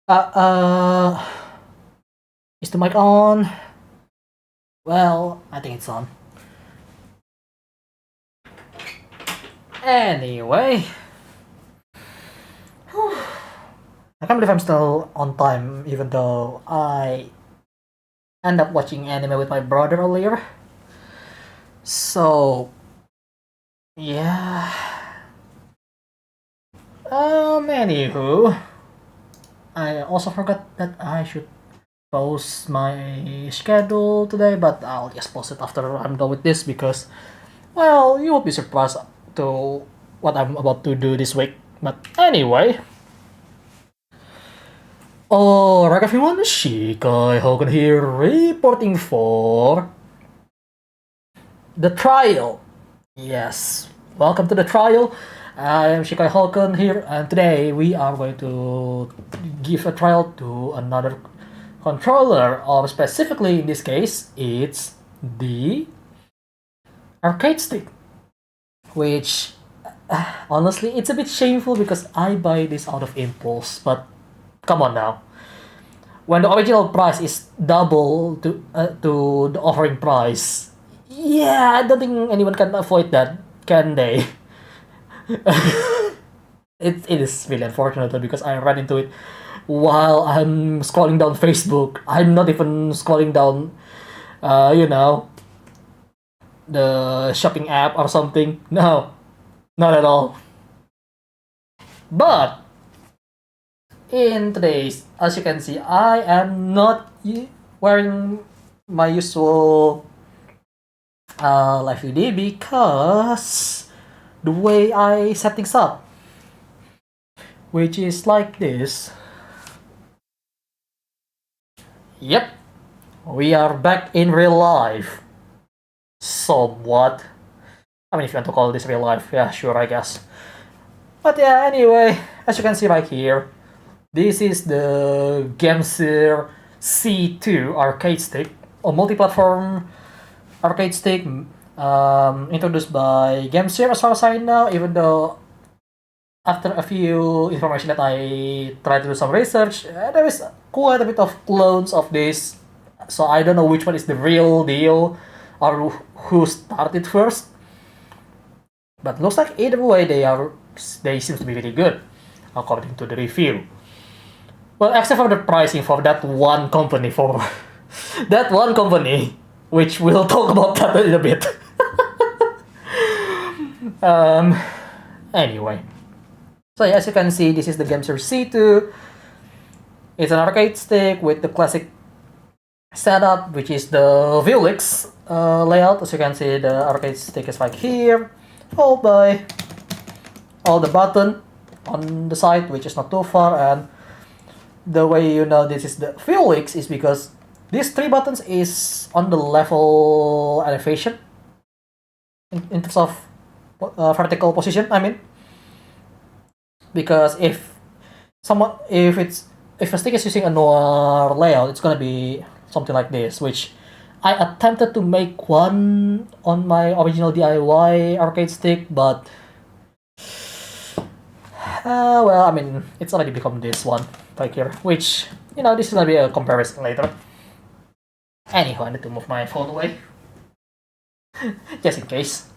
Uh, uh, is the mic on? Well, I think it's on. Anyway, I can't believe I'm still on time, even though I end up watching anime with my brother earlier. So, yeah. Anywho, I also forgot that I should post my schedule today, but I'll just post it after I'm done with this because, well, you will be surprised to what I'm about to do this week. But anyway, alright everyone, Shikai Hogan here, reporting for the trial. Yes, welcome to the trial. I am Shikai Hogan here, and today we are going to give a trial to another controller, or specifically in this case, it's the arcade stick, which honestly, it's a bit shameful because I buy this out of impulse, but come on now. When the original price is double to the offering price, yeah, I don't think anyone can avoid that, can they? It is really unfortunate because I ran into it while I'm scrolling down Facebook. I'm not even scrolling down, you know, the shopping app or something. No, not at all. But in today's, as you can see, I am not wearing my usual live VD because the way I set things up, which is like this. Yep, we are back in real life. Somewhat. I mean, if you want to call this real life, yeah, sure, I guess. But yeah, anyway, as you can see right here, this is the Gamser C2 arcade stick, a multi-platform arcade stick introduced by Gamser as far as I know, even though after a few information that I tried to do some research, there is quite a bit of clones of this, so I don't know which one is the real deal or who started first. But looks like either way they seem to be really good according to the review. Well, except for the pricing for that one company, that one company, which we'll talk about that in a bit. Anyway, so yeah, as you can see, this is the Gamser C2. It's an arcade stick with the classic setup, which is the Vlix layout. As you can see, the arcade stick is like here, followed by all the button on the side, which is not too far, and the way you know this is the Vlix is because these three buttons is on the level elevation in terms of vertical position, I mean, because if a stick is using a noir layout, it's gonna be something like this, which I attempted to make one on my original DIY arcade stick, but well, I mean, it's already become this one right here, which, you know, this is gonna be a comparison later. Anyhow, I need to move my phone away, just in case.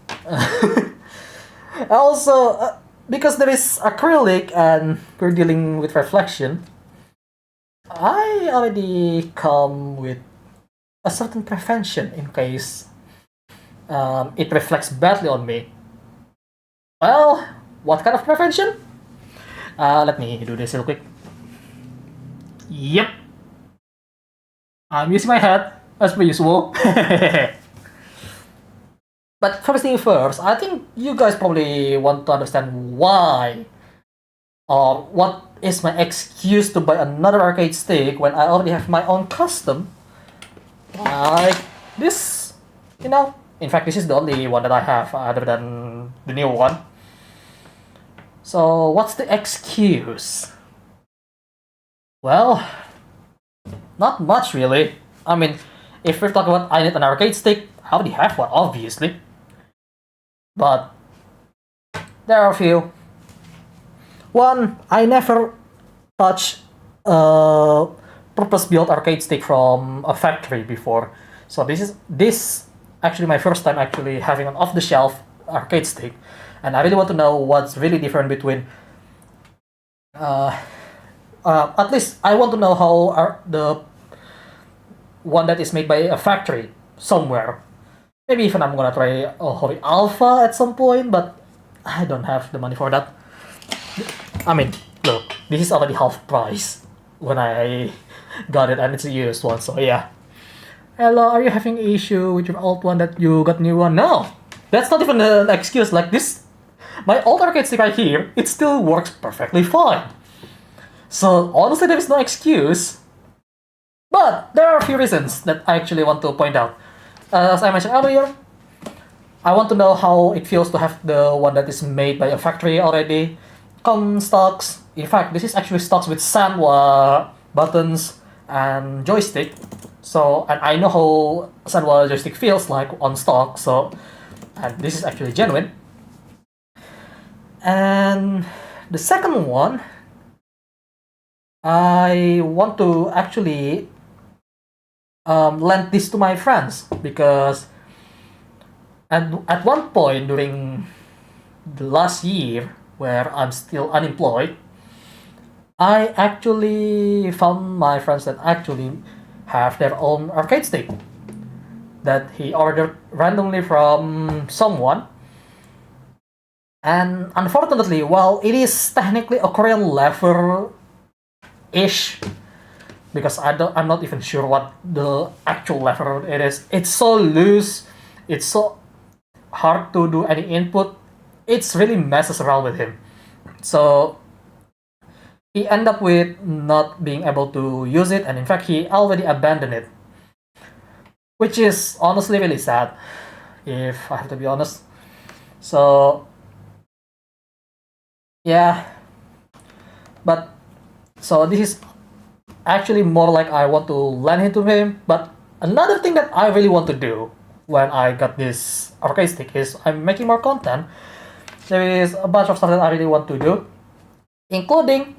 Also, because there is acrylic and we're dealing with reflection, I already come with a certain prevention in case it reflects badly on me. Well, what kind of prevention? Let me do this real quick. Yep. I'm using my head as per usual. But first thing first, I think you guys probably want to understand why or what is my excuse to buy another arcade stick when I already have my own custom. Like this, you know. In fact, this is the only one that I have other than the new one. So what's the excuse? Well, not much really. I mean, if we're talking about I need an arcade stick, I already have one, obviously. But there are a few. One, I never touch purpose-built arcade stick from a factory before. So this actually my first time actually having an off-the-shelf arcade stick, and I really want to know what's really different between. At least I want to know how the one that is made by a factory somewhere. Maybe even I'm gonna try a Hori Alpha at some point, but I don't have the money for that. I mean, look, this is already half price when I got it, and it's a used one, so yeah. Hello, are you having issue with your old one that you got new one? No! That's not even an excuse. Like this, my old arcade stick right here, it still works perfectly fine. So honestly, there is no excuse. But there are a few reasons that I actually want to point out. As I mentioned earlier, I want to know how it feels to have the one that is made by a factory already. Come stocks. In fact, this is actually stocks with Sanwa buttons and joystick. So, and I know how Sanwa joystick feels like on stock. So, and this is actually genuine. And the second one, I want to actually lend this to my friends because at one point during the last year where I'm still unemployed, I actually found my friends that actually have their own arcade stick that he ordered randomly from someone. And unfortunately, while it is technically a Korean lever-ish, because I'm not even sure what the actual lever it is. It's so loose, it's so hard to do any input. It's really messes around with him. So he ended up with not being able to use it, and in fact he already abandoned it. Which is honestly really sad, if I have to be honest. So yeah. But so this is actually more like I want to lend it to him. But another thing that I really want to do when I got this arcade stick is I'm making more content. There is a bunch of stuff that I really want to do, including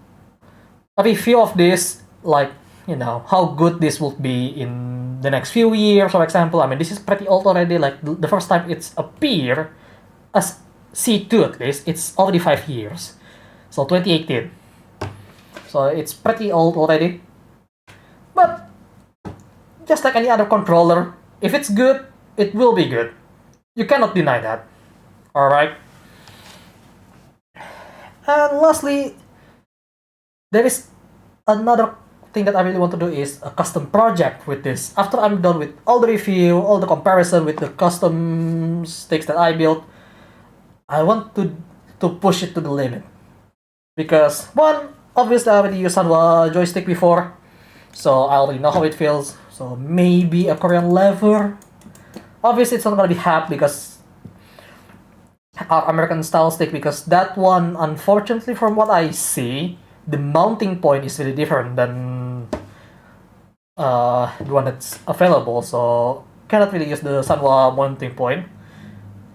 a review of this, like, you know, how good this will be in the next few years, for example. I mean, this is pretty old already. Like, the first time it's appeared as C2 at least, it's already 5 years. So 2018. So it's pretty old already. But just like any other controller, if it's good, it will be good. You cannot deny that. Alright? And lastly, there is another thing that I really want to do is a custom project with this. After I'm done with all the review, all the comparison with the custom sticks that I built, I want to push it to the limit. Because one, obviously I already used Sanwa joystick before, so I already know how it feels. So maybe a Korean lever. Obviously it's not gonna be half because our American style stick, because that one, unfortunately, from what I see, the mounting point is really different than the one that's available. So cannot really use the Sanwa mounting point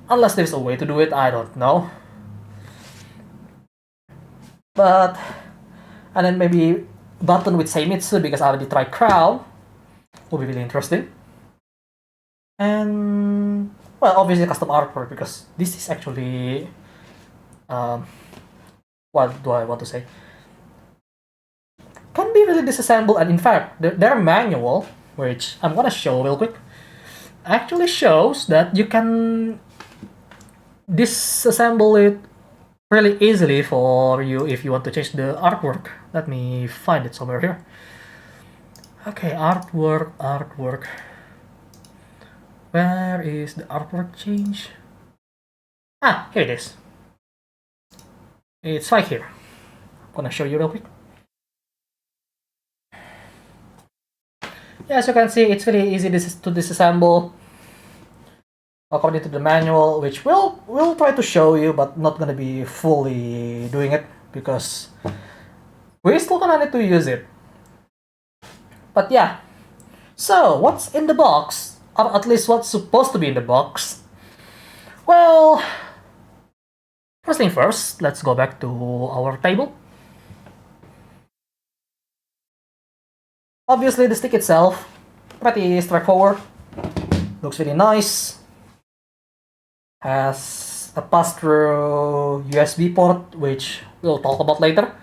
unless there's a way to do it. I don't know. But and then maybe button with Seimitsu because I already tried Crown. Will be really interesting. And well, obviously custom artwork because this is actually what do I want to say? Can be really disassembled, and in fact, their manual, which I'm gonna show real quick, actually shows that you can disassemble it really easily for you if you want to change the artwork. Let me find it somewhere here. Okay, artwork. Where is the artwork change? Ah, here it is. It's right here. I'm gonna show you real quick. Yeah, as you can see, it's really easy to disassemble according to the manual, which we'll try to show you, but not gonna be fully doing it because we're still gonna need to use it. But yeah, so what's in the box, or at least what's supposed to be in the box? Well, first thing first, let's go back to our table. Obviously, the stick itself, pretty straightforward. Looks really nice. Has a pass-through USB port, which we'll talk about later.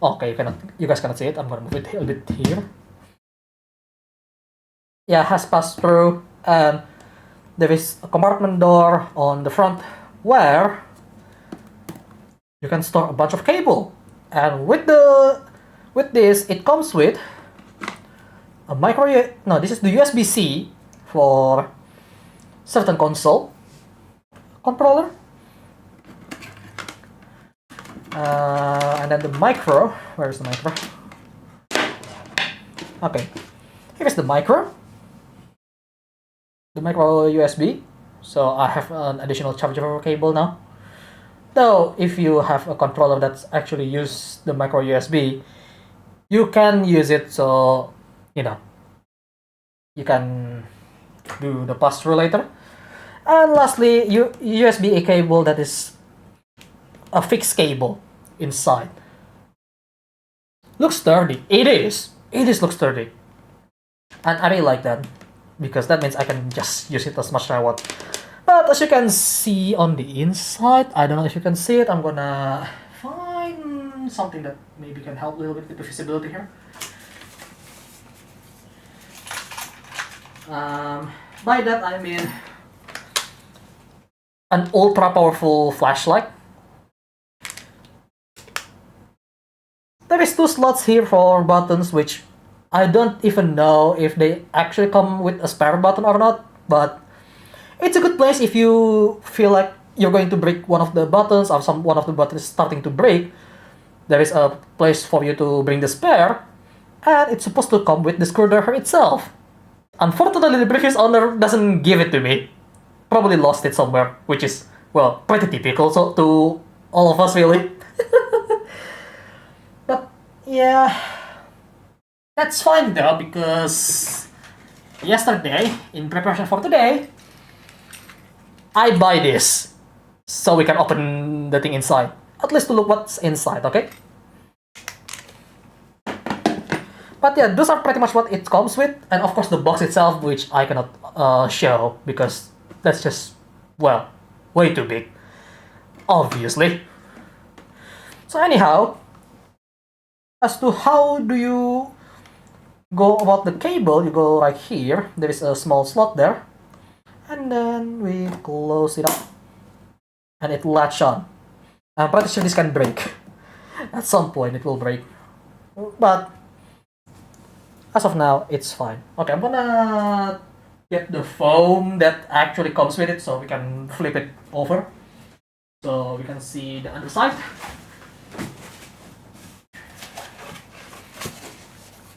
Okay, you guys cannot see it. I'm gonna move it a bit here. Yeah, has pass-through, and there is a compartment door on the front where you can store a bunch of cable. And with this, it comes with a this is the USB-C for certain console controller. And then the micro. Where is the micro? Okay, here's the micro. The micro USB. So I have an additional charger cable now. Though, if you have a controller that's actually use the micro USB, you can use it so, you know, you can do the pass-through later. And lastly, USB-A cable that is a fixed cable inside. Looks sturdy. It is. Looks sturdy. And I really like that, because that means I can just use it as much as I want. But as you can see on the inside, I don't know if you can see it, I'm gonna find something that maybe can help a little bit with the visibility here. By that I mean an ultra powerful flashlight. There is 2 slots here for buttons, which I don't even know if they actually come with a spare button or not, but it's a good place if you feel like you're going to break one of the buttons, or one of the buttons is starting to break. There is a place for you to bring the spare, and it's supposed to come with the screwdriver itself. Unfortunately, the previous owner doesn't give it to me. Probably lost it somewhere, which is, well, pretty typical so to all of us, really. But yeah, that's fine though, because yesterday, in preparation for today, I buy this so we can open the thing inside. At least to look what's inside, okay? But yeah, those are pretty much what it comes with. And of course the box itself, which I cannot show because that's just, well, way too big. Obviously. So anyhow, as to how do you go about the cable, you go right here. There is a small slot there. And then we close it up, and it latch on. I'm pretty sure this can break. At some point it will break, but as of now it's fine. Okay, I'm gonna get the foam that actually comes with it so we can flip it over so we can see the underside.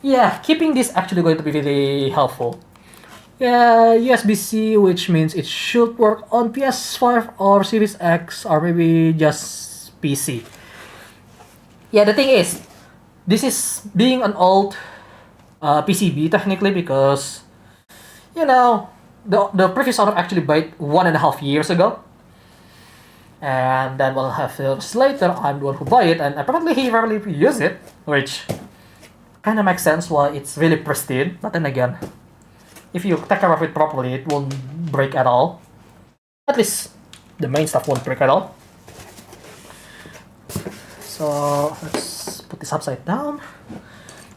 Yeah, keeping this actually going to be really helpful. Yeah, USB-C, which means it should work on PS5 or Series X or maybe just PC. Yeah, the thing is, this is being an old PCB technically, because, you know, the previous owner actually bought it 1.5 years ago. And then 1.5 years later, I'm the one who buy it, and apparently he rarely use it, which kind of makes sense why it's really pristine. But then again, if you take care of it properly, it won't break at all. At least the main stuff won't break at all. So let's put this upside down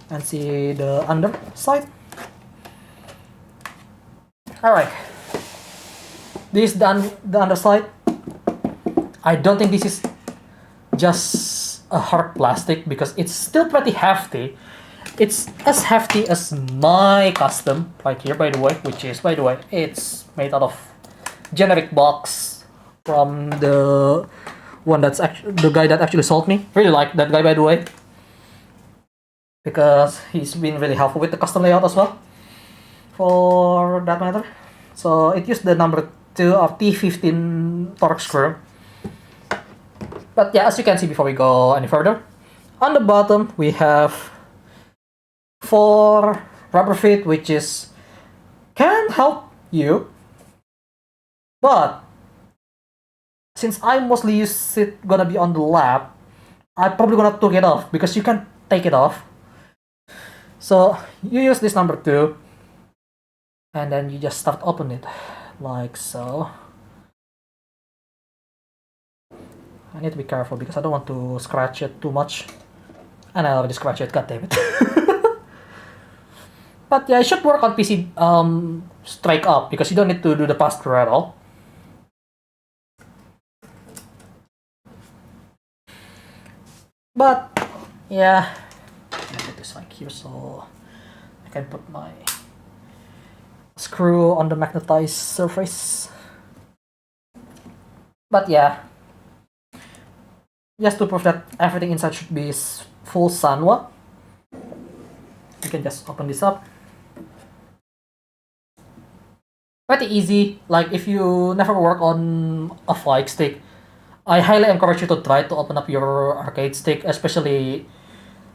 and see the underside. Alright. This is the underside. I don't think this is just a hard plastic because it's still pretty hefty. It's as hefty as my custom right here, by the way, which is, by the way, it's made out of generic box from the one that's actually the guy that actually sold me. Really like that guy, by the way, because he's been really helpful with the custom layout as well, for that matter. So it used the number 2 of T15 Torx screw. But yeah, as you can see before we go any further, on the bottom we have 4 rubber feet, which is can help you, but since I mostly use it gonna be on the lap, I'm probably gonna take it off because you can take it off. So you use this number 2, and then you just start open it like so. I need to be careful because I don't want to scratch it too much. And I already scratched it, god damn it. But yeah, it should work on PC straight up because you don't need to do the pass-through at all. But yeah, I put this like here so I can put my screw on the magnetized surface. But yeah, just to prove that everything inside should be full Sanwa, you can just open this up. Pretty easy. Like if you never work on a flight stick, I highly encourage you to try to open up your arcade stick, especially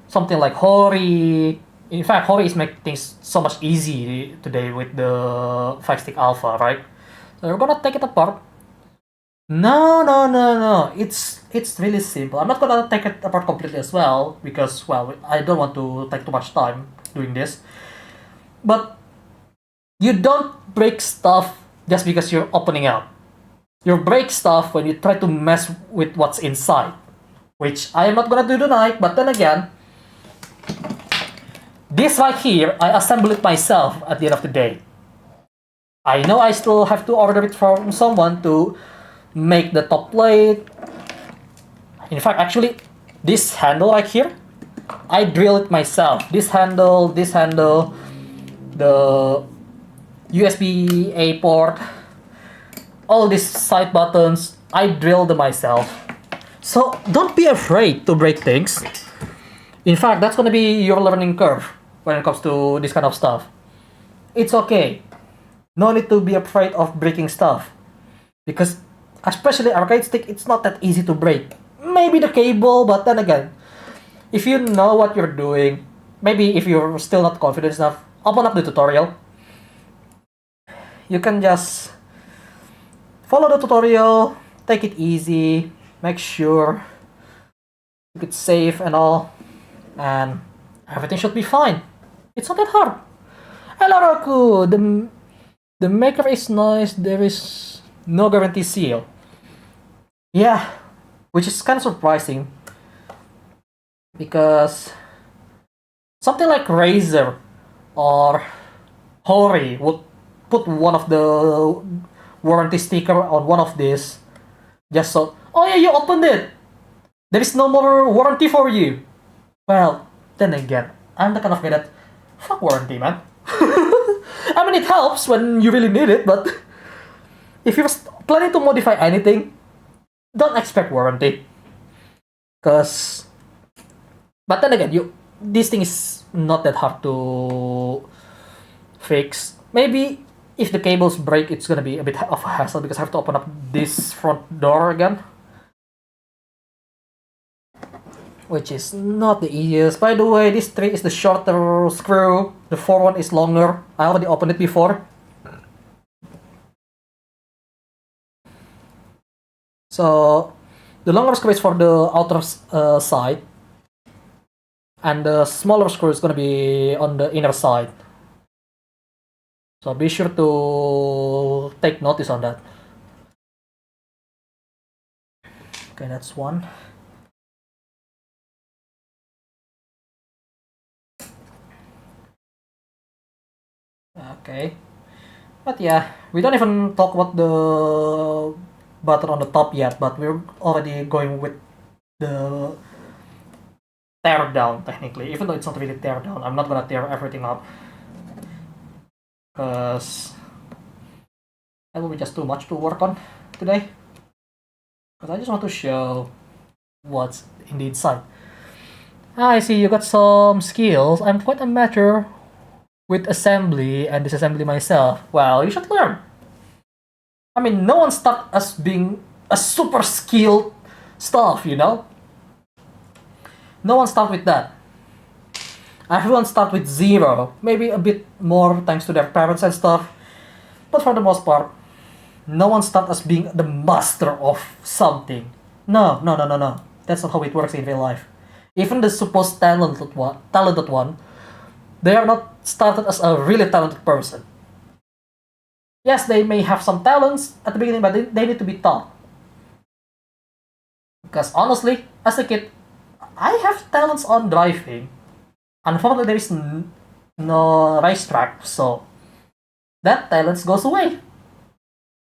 something like Hori. In fact, Hori is making things so much easy today with the 5-stick alpha, right? So we're gonna take it apart. No. It's really simple. I'm not gonna take it apart completely as well because, well, I don't want to take too much time doing this. But you don't break stuff just because you're opening up. You break stuff when you try to mess with what's inside, which I am not gonna do tonight. But then again, this right here, I assembled it myself at the end of the day. I know I still have to order it from someone to make the top plate. In fact, actually, this handle right here, I drilled it myself. This handle, the USB-A port, all these side buttons, I drilled them myself. So don't be afraid to break things. In fact, that's gonna be your learning curve when it comes to this kind of stuff. It's okay. No need to be afraid of breaking stuff. Because especially arcade stick, it's not that easy to break. Maybe the cable, but then again, if you know what you're doing, maybe if you're still not confident enough, open up the tutorial. You can just follow the tutorial, take it easy, make sure it's safe and all, and everything should be fine. It's not that hard. Hello Roku, the maker is nice, there is no guarantee seal. Yeah, which is kind of surprising because something like Razer or Hori would put one of the warranty sticker on one of these just so, oh yeah, you opened it, there is no more warranty for you. Well, then again, I'm the kind of guy that fuck warranty, man. I mean, it helps when you really need it, but if you're planning to modify anything, don't expect warranty. But then again, this thing is not that hard to fix. Maybe if the cables break, it's gonna be a bit of a hassle because I have to open up this front door again, which is not the easiest. By the way, this 3 is the shorter screw, the 4 one is longer. I already opened it before. So the longer screw is for the outer side, and the smaller screw is going to be on the inner side. So be sure to take notice on that. Okay, that's one. Okay, but yeah, we don't even talk about the button on the top yet, but we're already going with the tear down technically, even though it's not really tear down. I'm not gonna tear everything up because that will be just too much to work on today, because I just want to show what's in the inside. I see you got some skills. I'm quite amateur with assembly and disassembly myself. Well, you should learn. I mean, no one starts as being a super skilled stuff, you know? No one starts with that. Everyone starts with 0. Maybe a bit more thanks to their parents and stuff. But for the most part, no one starts as being the master of something. No. That's not how it works in real life. Even the supposed talented one They are not started as a really talented person. Yes, they may have some talents at the beginning, but they need to be taught. Because honestly, as a kid, I have talents on driving. Unfortunately, there is no racetrack, so that talent goes away.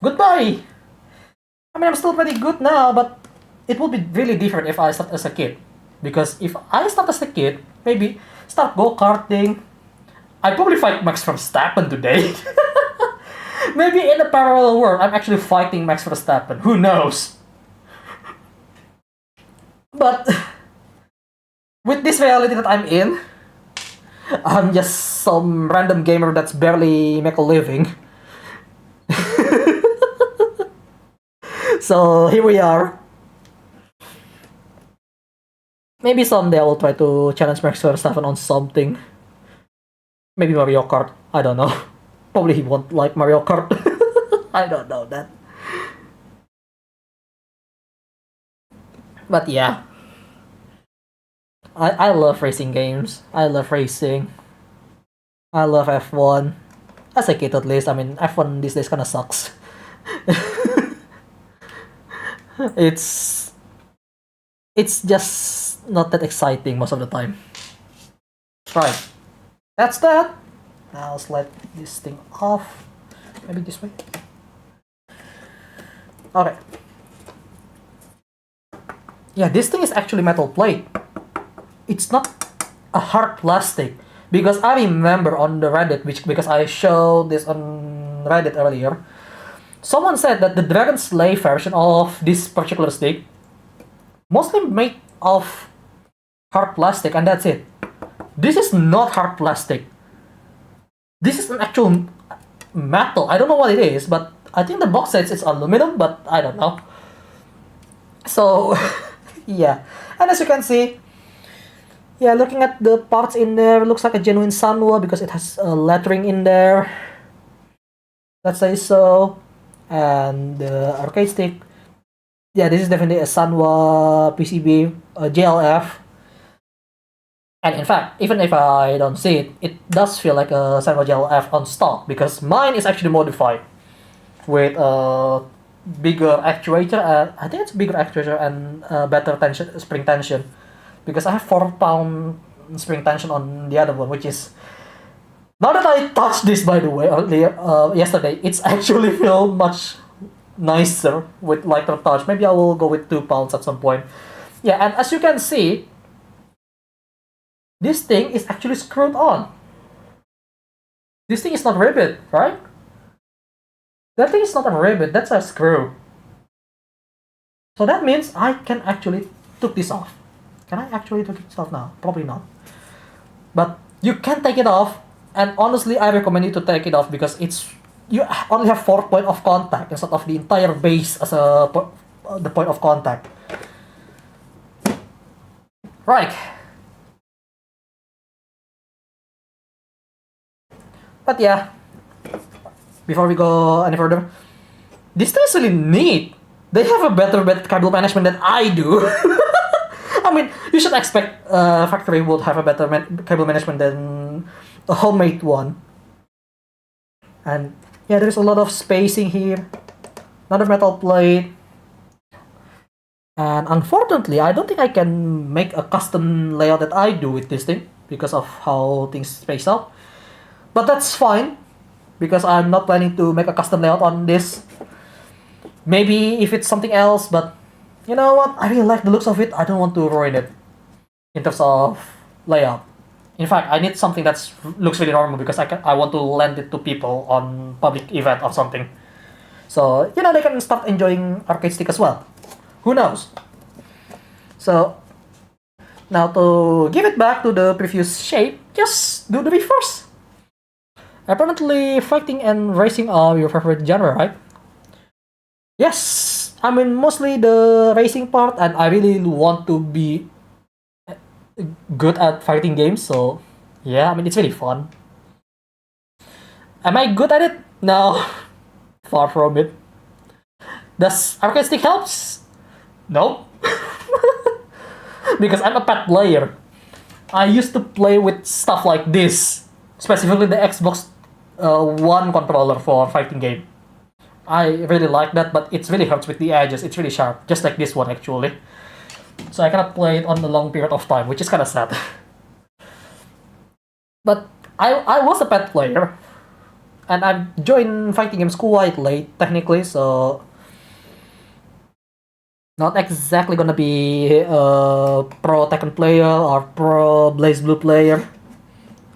Goodbye! I mean, I'm still pretty good now, but it would be really different if I start as a kid. Because if I start as a kid, maybe start go-karting, I'd probably fight Max Verstappen today. Maybe in a parallel world, I'm actually fighting Max Verstappen. Who knows? But with this reality that I'm in, I'm just some random gamer that's barely make a living. So here we are. Maybe someday I will try to challenge Max Verstappen on something. Maybe Mario Kart. I don't know. Probably he won't like Mario Kart. I don't know that. But yeah. I love racing games. I love racing. I love F1. As a kid at least. I mean, F1 these days kinda sucks. It's just not that exciting most of the time. Right. That's that. Now let's let this thing off. Maybe this way. Okay. Yeah, this thing is actually metal plate. It's not a hard plastic. Because I remember on the Reddit, because I showed this on Reddit earlier, someone said that the Dragon Slave version of this particular stick mostly made of hard plastic, and that's it. This is not hard plastic. This is an actual metal. I don't know what it is, but I think the box says it's aluminum, but I don't know. So, yeah. And as you can see, yeah, looking at the parts in there, it looks like a genuine Sanwa because it has lettering in there. Let's say so. And the arcade stick. Yeah, this is definitely a Sanwa PCB JLF. And in fact, even if I don't see it, it does feel like a Sanwa JLF on stock because mine is actually modified with a bigger actuator. I think it's bigger actuator and better tension, spring tension, because I have 4-pound spring tension on the other one, which is, now that I touched this by the way yesterday, it's actually feel much nicer with lighter touch. Maybe I will go with 2 pounds at some point. Yeah, and as you can see, this thing is actually screwed on. This thing is not rivet, right? That thing is not a rivet, that's a screw. So that means I can actually take this off. Can I actually take this off now? Probably not. But you can take it off, and honestly, I recommend you to take it off because you only have 4 points of contact instead of the entire base as the point of contact. Right. But yeah, before we go any further, this thing is really neat. They have a better cable management than I do. I mean, you should expect factory would have a better cable management than a homemade one. And yeah, there's a lot of spacing here. Another metal plate. And unfortunately, I don't think I can make a custom layout that I do with this thing because of how things space out. But that's fine, because I'm not planning to make a custom layout on this. Maybe if it's something else, but you know what? I really like the looks of it. I don't want to ruin it in terms of layout. In fact, I need something that looks really normal because I want to lend it to people on public event or something. So, you know, they can start enjoying arcade stick as well. Who knows? So, now to give it back to the previous shape, just do the reverse. Apparently, fighting and racing are your favorite genre, right? Yes, I mean, mostly the racing part, and I really want to be good at fighting games, so yeah, I mean, it's really fun. Am I good at it? No, far from it. Does arcade stick helps? No. Because I'm a bad player. I used to play with stuff like this, specifically the Xbox One controller for fighting game. I really like that, but it really hurts with the edges. It's really sharp, just like this one actually. So I cannot play it on a long period of time, which is kind of sad. But I was a pet player, and I joined fighting games quite late, technically, so not exactly gonna be a pro Tekken player or pro BlazBlue player.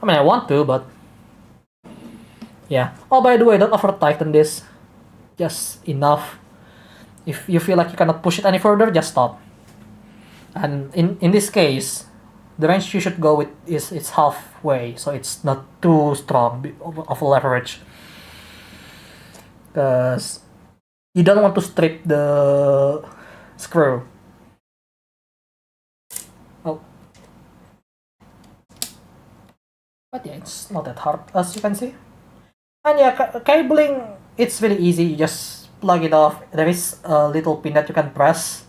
I mean, I want to, but yeah. Oh, by the way, don't over tighten this. Just enough. If you feel like you cannot push it any further, just stop. And in this case, the range you should go with is it's halfway, so it's not too strong of a leverage. Because you don't want to strip the screw. Oh. But yeah, it's not that hard, as you can see. And yeah, cabling, it's really easy. You just plug it off. There is a little pin that you can press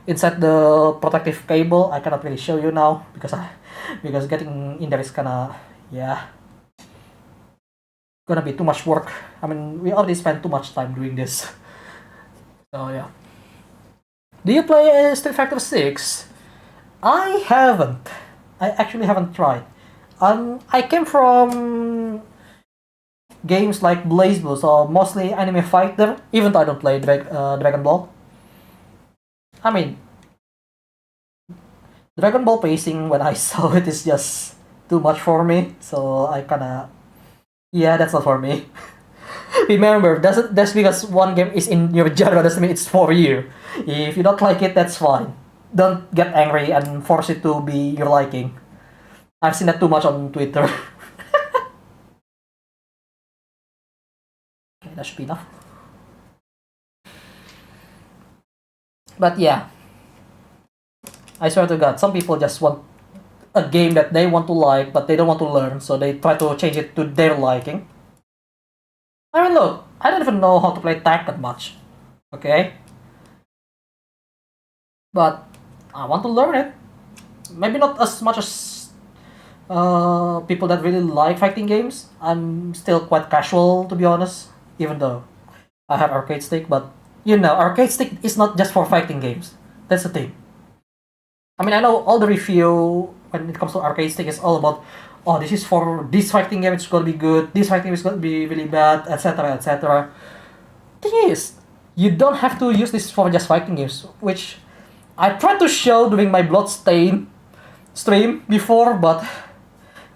inside the protective cable. I cannot really show you now because getting in there is kinda, yeah, gonna be too much work. I mean, we already spent too much time doing this. So yeah. Do you play Street Fighter 6? I haven't. I actually haven't tried. I came from games like BlazBlue, so mostly anime fighter, even though I don't play Dragon Ball. I mean, Dragon Ball pacing when I saw it is just too much for me, so I kinda, yeah, that's not for me. Remember, that's because one game is in your genre doesn't mean it's for you. If you don't like it, that's fine. Don't get angry and force it to be your liking. I've seen that too much on Twitter. Okay, that should be enough. But yeah, I swear to God, some people just want a game that they want to like, but they don't want to learn, so they try to change it to their liking. I mean, look, I don't even know how to play Tekken much, okay? But I want to learn it. Maybe not as much as people that really like fighting games. I'm still quite casual, to be honest, even though I have arcade stick, but you know, arcade stick is not just for fighting games. That's the thing. I mean, I know all the review when it comes to arcade stick is all about, oh, this is for this fighting game, it's gonna be good, this fighting game is gonna be really bad, etc., etc. Thing is, you don't have to use this for just fighting games, which I tried to show during my Bloodstain stream before, but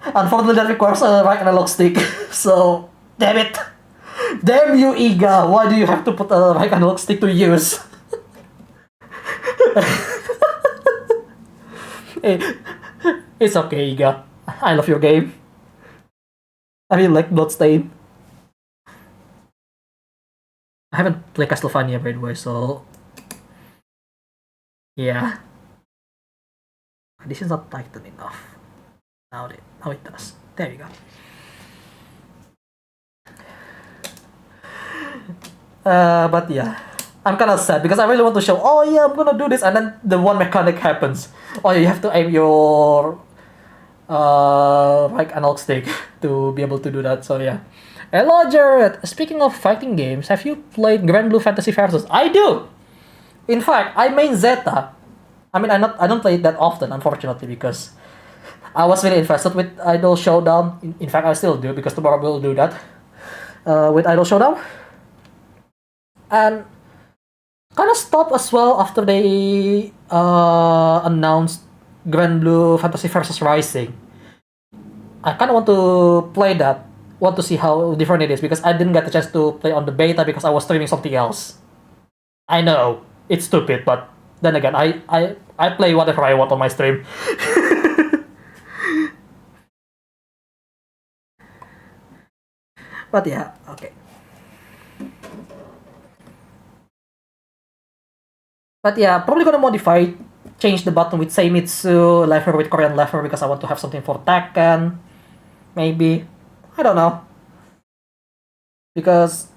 unfortunately that requires a right analog stick, so damn it. Damn you, Iga, why do you have to put a right analog stick to use? It's okay, Iga. I love your game. I really like Bloodstain. I haven't played Castlevania, by the way, so yeah. This is not tightened enough. Now it does. There you go. But yeah, I'm kind of sad because I really want to show, oh yeah, I'm gonna do this, and then the one mechanic happens. Oh, you have to aim your like analog stick to be able to do that. So yeah. Hello, Jared. Speaking of fighting games, have you played Grand Blue Fantasy Versus? I do. In fact, I main Zeta. I mean, I don't play it that often, unfortunately, because I was really invested with Idol Showdown. In fact, I still do because tomorrow we'll do that with Idol Showdown. And kind of stopped as well after they announced Grand Blue Fantasy Versus Rising. I kind of want to play that, want to see how different it is, because I didn't get the chance to play on the beta because I was streaming something else. I know, it's stupid, but then again, I play whatever I want on my stream. But yeah, okay. But yeah, probably gonna modify, change the button with Seimitsu, lever with Korean lever because I want to have something for Tekken. Maybe. I don't know. Because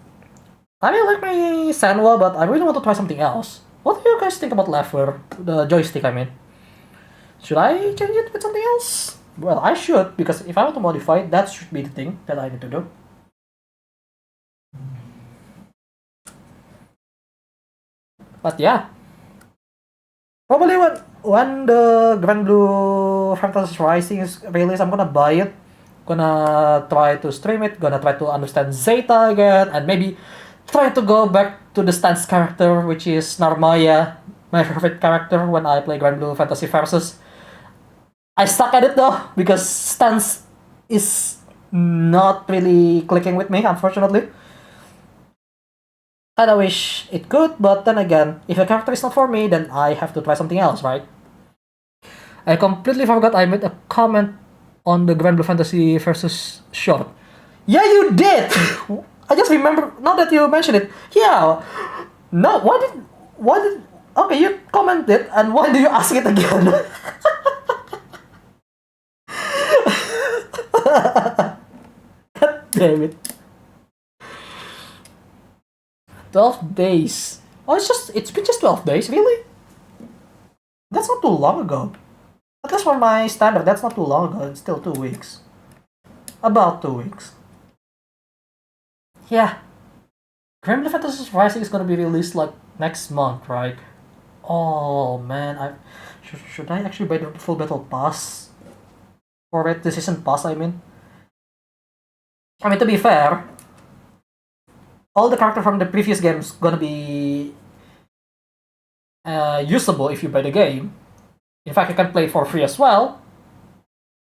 I really like my Sanwa, but I really want to try something else. What do you guys think about lever? The joystick, I mean. Should I change it with something else? Well, I should, because if I want to modify it, that should be the thing that I need to do. But yeah, probably when the Grand Blue Fantasy Rising is released, I'm gonna buy it. Gonna try to stream it. Gonna try to understand Zeta again, and maybe try to go back to the Stance character, which is Narmaya, my favorite character when I play Grand Blue Fantasy Versus. I suck at it though, because Stance is not really clicking with me, unfortunately. Kinda wish it could, but then again, if a character is not for me, then I have to try something else, right? I completely forgot I made a comment on the Grand Blue Fantasy Versus short. Yeah, you did! I just remember, now that you mentioned it, yeah. No, why did, okay, you commented, and why do you ask it again? God damn it. 12 days. Oh, it's been just 12 days, really? That's not too long ago. At least for my standard, that's not too long ago. It's still 2 weeks. About 2 weeks. Yeah. Grand Blue Fantasy Rising is gonna be released like next month, right? Oh man, should I actually buy the full battle pass for it? The season pass, I mean. I mean, to be fair, all the character from the previous games gonna be usable if you buy the game. In fact, you can play for free as well.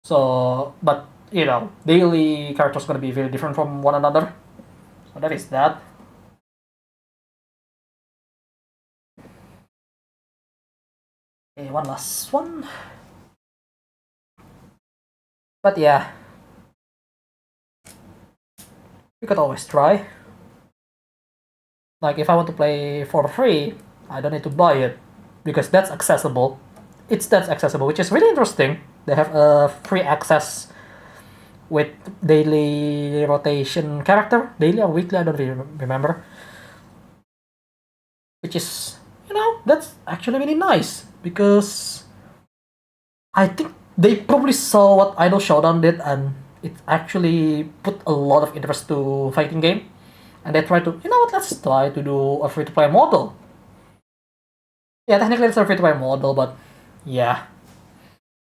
So, but you know, daily characters gonna be very different from one another. So that is that. Okay, one last one. But yeah, you could always try. Like if I want to play for free, I don't need to buy it because that's accessible. That's accessible, which is really interesting. They have a free access with daily rotation character, daily or weekly, I don't really remember. Which is, you know, that's actually really nice because I think they probably saw what Idol Showdown did and it actually put a lot of interest to fighting game. And they try to, you know what, let's try to do a free-to-play model. Yeah, technically it's a free-to-play model, but yeah.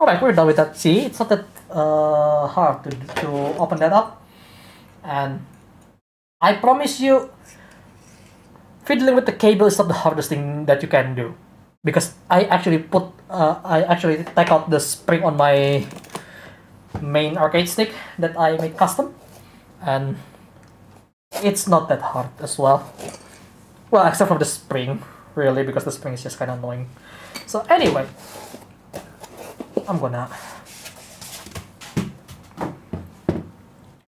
Alright, we're done with that. See, it's not that hard to open that up. And I promise you, fiddling with the cable is not the hardest thing that you can do. Because I actually take out the spring on my main arcade stick that I made custom. And it's not that hard as well. Well, except for the spring, really, because the spring is just kind of annoying. So anyway, I'm gonna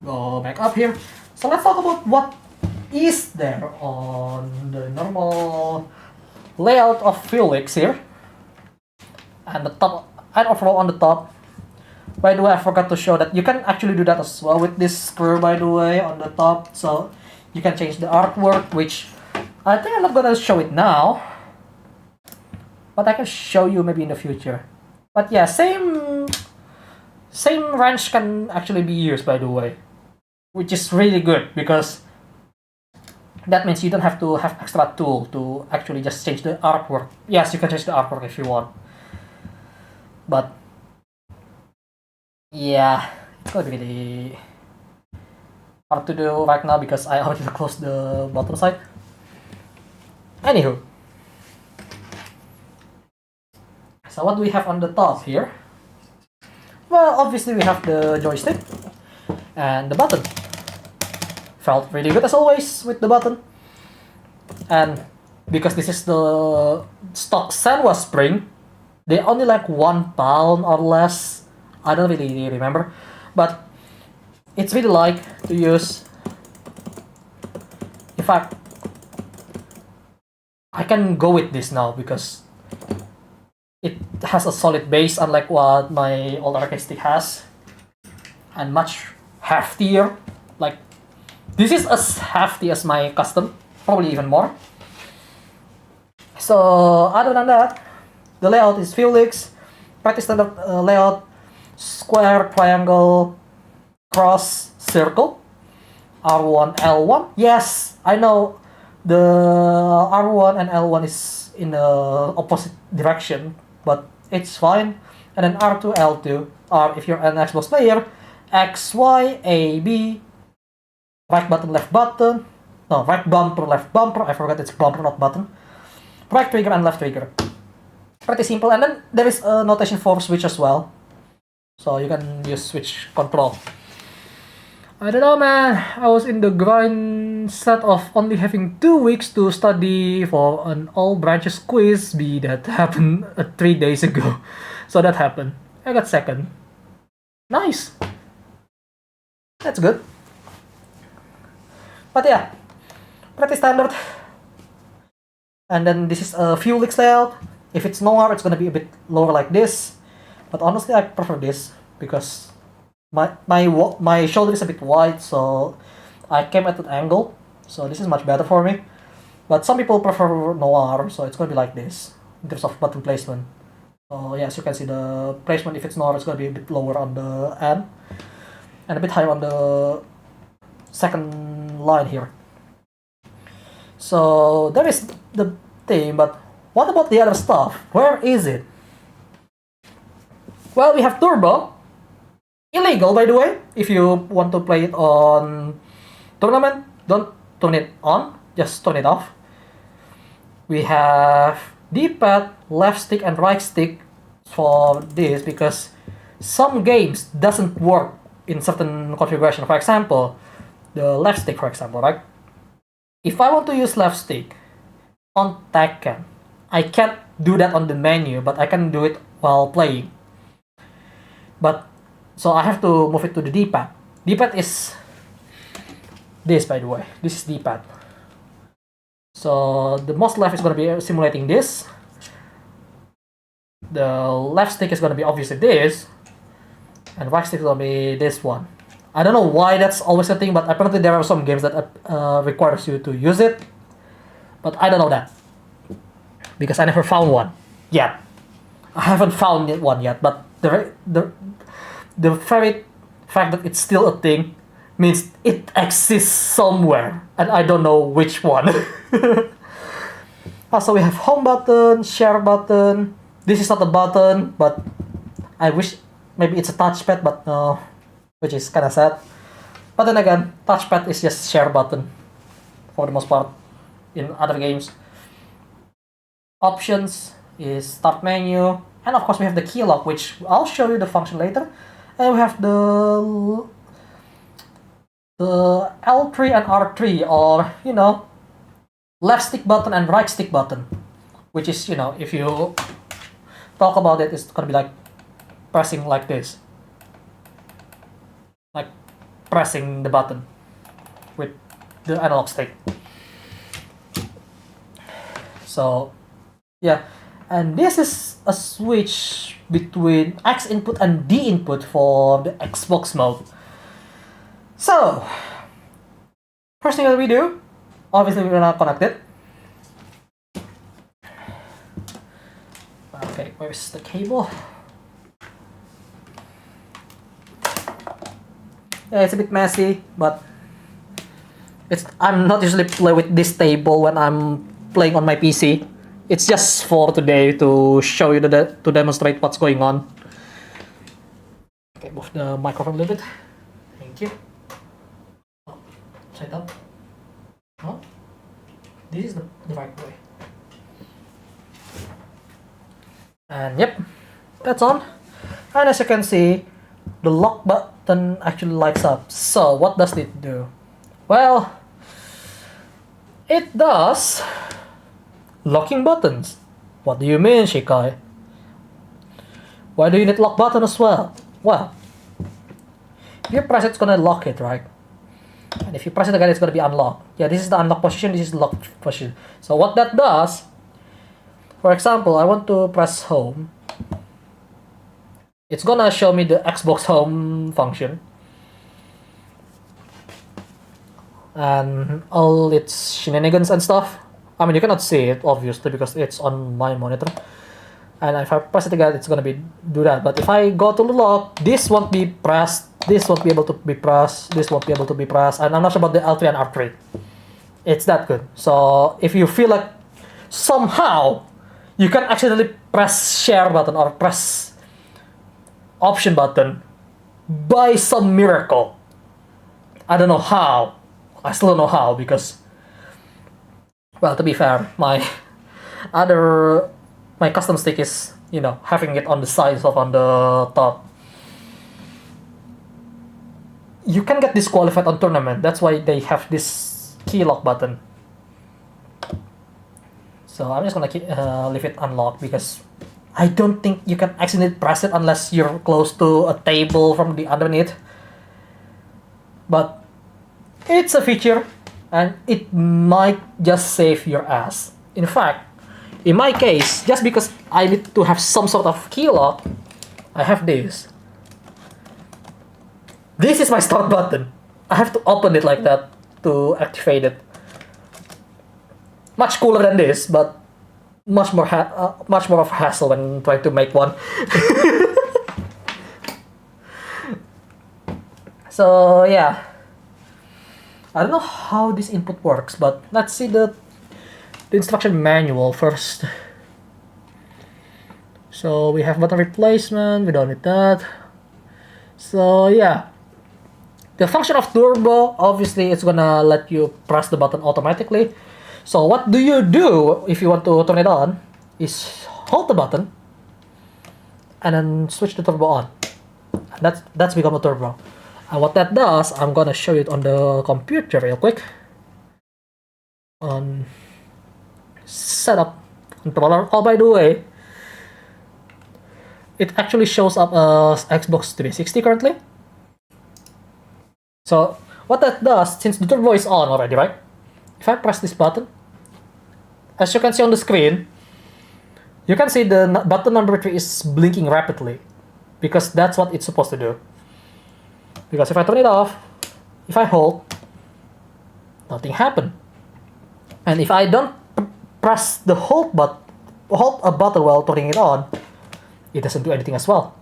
go back up here. So let's talk about what is there on the normal layout of Felix here. And the top, and overall on the top. By the way, I forgot to show that you can actually do that as well with this screw, by the way, on the top. So you can change the artwork, which I think I'm not gonna show it now, but I can show you maybe in the future. But yeah, same wrench can actually be used, by the way, which is really good because that means you don't have to have extra tool to actually just change the artwork. Yes, you can change the artwork if you want, but yeah, it's gonna be really hard to do right now because I already closed the bottom side. Anywho, so what do we have on the top here? Well, obviously we have the joystick and the button. Felt really good as always with the button. And because this is the stock Senwa spring, they only like 1 pound or less. I don't really remember, but it's really like to use. In fact, I can go with this now because it has a solid base, unlike what my old arcade stick has, and much heftier. Like this is as hefty as my custom, probably even more. So other than that, the layout is Felix. pretty standard layout: square, triangle, cross, circle, R1, L1. Yes, I know the R1 and L1 is in the opposite direction, but it's fine. And then R2, L2 are, if you're an Xbox player, X, Y, A, B, right button, left button, no, right bumper, left bumper, I forgot it's bumper, not button, right trigger and left trigger. Pretty simple. And then there is a notation for switch as well, so you can use switch control. I don't know, man. I was in the grind set of only having 2 weeks to study for an all branches quiz bee that happened 3 days ago. So that happened. I got second. Nice. That's good. But yeah, pretty standard. And then this is a Fuel X layout. If it's lower, it's gonna be a bit lower like this. But honestly, I prefer this because my shoulder is a bit wide, so I came at an angle. So this is much better for me. But some people prefer noir, so it's gonna be like this in terms of button placement. So yeah, as you can see, the placement, if it's noir, it's gonna be a bit lower on the end and a bit higher on the second line here. So that is the thing, but what about the other stuff? Where is it? Well, we have turbo. Illegal, by the way. If you want to play it on tournament, don't turn it on, just turn it off. We have D-pad, left stick and right stick for this because some games doesn't work in certain configuration. For example, the left stick, for example, right? If I want to use left stick on Tekken, I can't do that on the menu, but I can do it while playing. But so I have to move it to the D-pad. D-pad is this, by the way. This is D-pad. So the mouse left is going to be simulating this. The left stick is going to be obviously this. And right stick is going to be this one. I don't know why that's always a thing, but apparently there are some games that requires you to use it. But I don't know that. Because I never found one yet. I haven't found one yet, but the very fact that it's still a thing means it exists somewhere, and I don't know which one. Also, we have home button, share button. This is not a button, but I wish maybe it's a touchpad, but no, which is kind of sad. But then again, touchpad is just share button for the most part in other games. Options is start menu, and of course we have the key lock, which I'll show you the function later. And we have the L3 and R3, or left stick button and right stick button, which is if you talk about it, it's gonna be like pressing like this, like pressing the button with the analog stick. So yeah, and this is a switch between X input and D input for the Xbox mode. So, first thing that we do, obviously we're gonna connect it. Okay, where's the cable? Yeah, it's a bit messy, but I'm not usually play with this table when I'm playing on my PC. It's just for today to show you to demonstrate what's going on. Okay, move the microphone a little bit. Thank you. Oh, upside down. Oh, this is the right way. And yep, that's on. And as you can see, the lock button actually lights up. So what does it do? Well, it does locking buttons. What do you mean, Shikai? Why do you need lock button as well? Well, if you press it, it's gonna lock it, right? And if you press it again, it's gonna be unlocked. Yeah, this is the unlock position, this is the lock position. So what that does, for example, I want to press home. It's gonna show me the Xbox home function. And all its shenanigans and stuff. I mean, you cannot see it, obviously, because it's on my monitor. and if I press it again, it's gonna do that. But if I go to the lock, this won't be pressed, this won't be able to be pressed, this won't be able to be pressed, and I'm not sure about the L3 and R3. It's that good. So if you feel like somehow you can accidentally press share button or press option button by some miracle, I don't know how. I still don't know how, because, well, to be fair, my custom stick is, you know, having it on the sides of on the top. You can get disqualified on tournament. That's why they have this key lock button. So I'm just gonna leave it unlocked, because I don't think you can accidentally press it unless you're close to a table from the underneath. But it's a feature, and it might just save your ass. In fact, in my case, just because I need to have some sort of key lock, I have this. This is my start button. I have to open it like that to activate it. Much cooler than this, but much more of a hassle when trying to make one. So yeah, I don't know how this input works, but let's see the instruction manual first. So we have button replacement, we don't need that. So yeah, the function of turbo, obviously it's gonna let you press the button automatically. So what do you do if you want to turn it on is hold the button and then switch the turbo on. And that's become a turbo. And what that does, I'm gonna show you it on the computer real quick. On setup controller. Oh, by the way, it actually shows up as Xbox 360 currently. So what that does, since the turbo is on already, right? If I press this button, as you can see on the screen, you can see the button number 3 is blinking rapidly, because that's what it's supposed to do. Because if I turn it off, if I hold, nothing happened. And if I don't press the hold a button while turning it on, it doesn't do anything as well.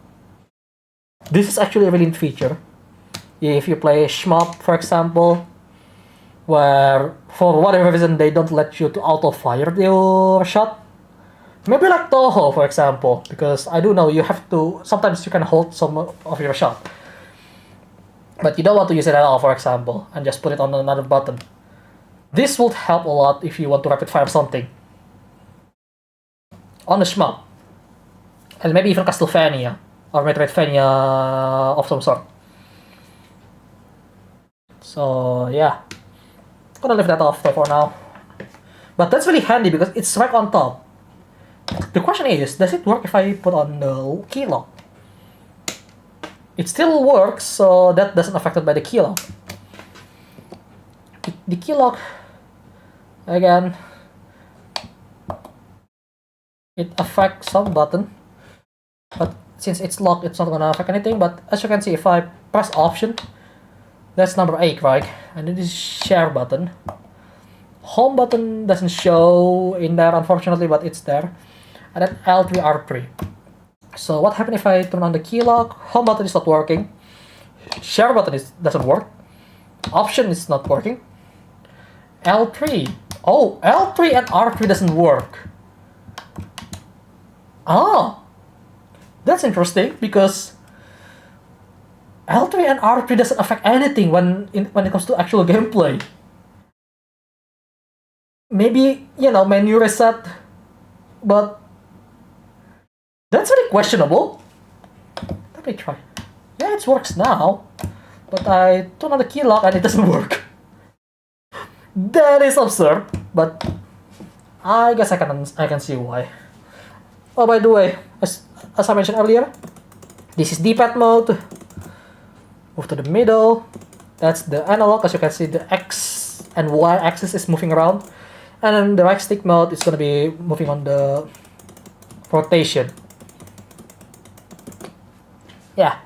This is actually a really neat feature. If you play shmup, for example, where for whatever reason they don't let you to auto fire your shot, maybe like Toho, for example, because I do know you have to, sometimes you can hold some of your shot, but you don't want to use it at all, for example, and just put it on another button. This would help a lot if you want to rapid fire something on the shmup, and maybe even Castlevania or Metroidvania of some sort. So yeah, I'm gonna leave that off for now. But that's really handy because it's right on top. The question is, does it work if I put on the key lock? It still works, so that doesn't affect it by the key lock. The key lock, again, it affects some button, but since it's locked, it's not gonna affect anything. But as you can see, if I press option, that's number 8, right? And then this share button. Home button doesn't show in there, unfortunately, but it's there. And then L3, R3. So what happens if I turn on the key lock? Home button is not working. Share button doesn't work. Option is not working. L3. Oh, L3 and R3 doesn't work. Ah, that's interesting, because L3 and R3 doesn't affect anything when it comes to actual gameplay. Maybe, you know, menu reset, but that's really questionable. Let me try. Yeah, it works now, but I turn on the key lock and it doesn't work. That is absurd, but I guess I can see why. Oh, by the way, as I mentioned earlier, this is D-pad mode. Move to the middle. That's the analog. As you can see, the X and Y axis is moving around, and then the right stick mode is going to be moving on the rotation. Yeah,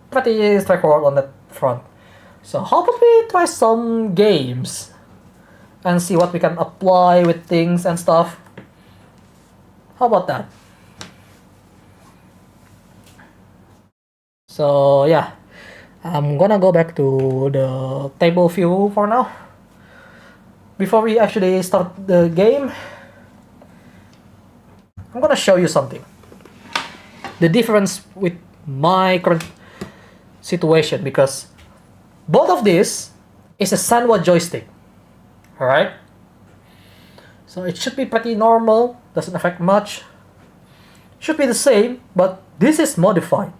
pretty straightforward on that front. So how about we try some games and see what we can apply with things and stuff? How about that? So yeah, I'm gonna go back to the table view for now. Before we actually start the game, I'm gonna show you something. The difference with my current situation, because both of this is a Sanwa joystick. Alright? So it should be pretty normal, doesn't affect much. Should be the same, but this is modified.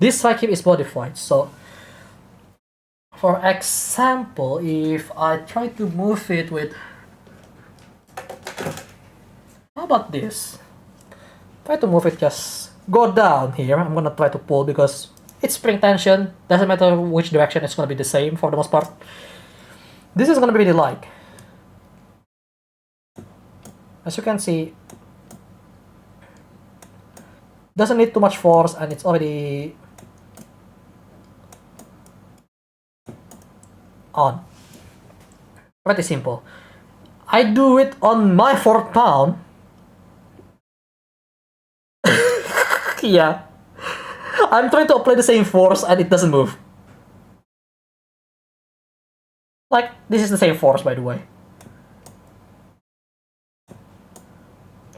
This cycle is modified. So for example, if I try to move it with, how about this? Try to move it, just go down here. I'm gonna try to pull because it's spring tension. Doesn't matter which direction, it's gonna be the same for the most part. This is gonna be really light. As you can see, doesn't need too much force and it's already on. Pretty simple. I do it on my 4 pound. Yeah. I'm trying to apply the same force and it doesn't move. Like, this is the same force, by the way.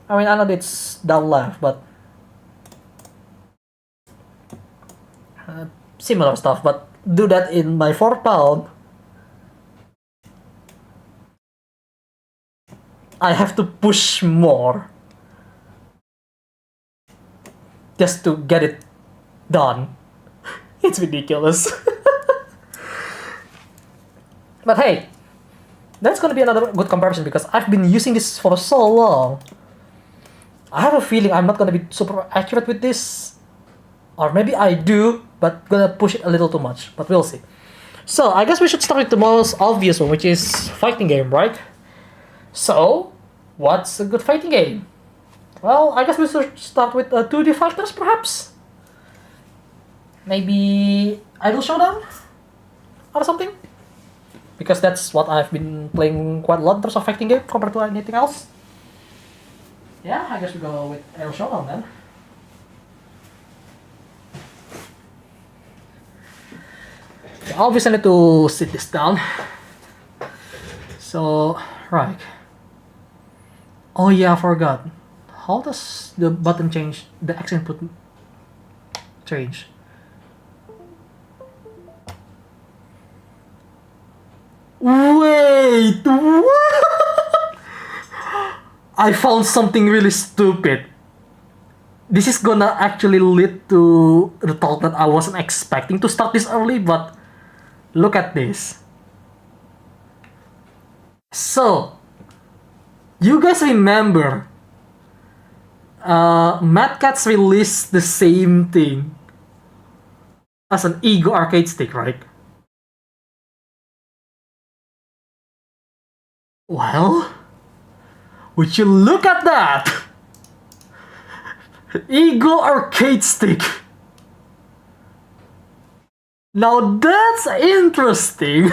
I mean, I know it's down left, but similar stuff, but do that in my 4 pound. I have to push more just to get it done. It's ridiculous. But hey, that's gonna be another good comparison because I've been using this for so long. I have a feeling I'm not gonna be super accurate with this. Or maybe I do, but gonna push it a little too much. But we'll see. So, I guess we should start with the most obvious one, which is fighting game, right? So, what's a good fighting game? Well, I guess we should start with 2D fighters, perhaps? Maybe Idle Showdown? Or something? Because that's what I've been playing quite a lot in terms of fighting game compared to anything else. Yeah, I guess we go with Idle Showdown then. Okay, obviously I need to sit this down. So, right. Oh yeah, I forgot. How does the button change, the X input change? Wait, what? I found something really stupid. This is gonna actually lead to the talk that I wasn't expecting to start this early, but look at this. So, you guys remember Mad Catz released the same thing as an Ego arcade stick, right? Well, would you look at that? Ego arcade stick. Now that's interesting.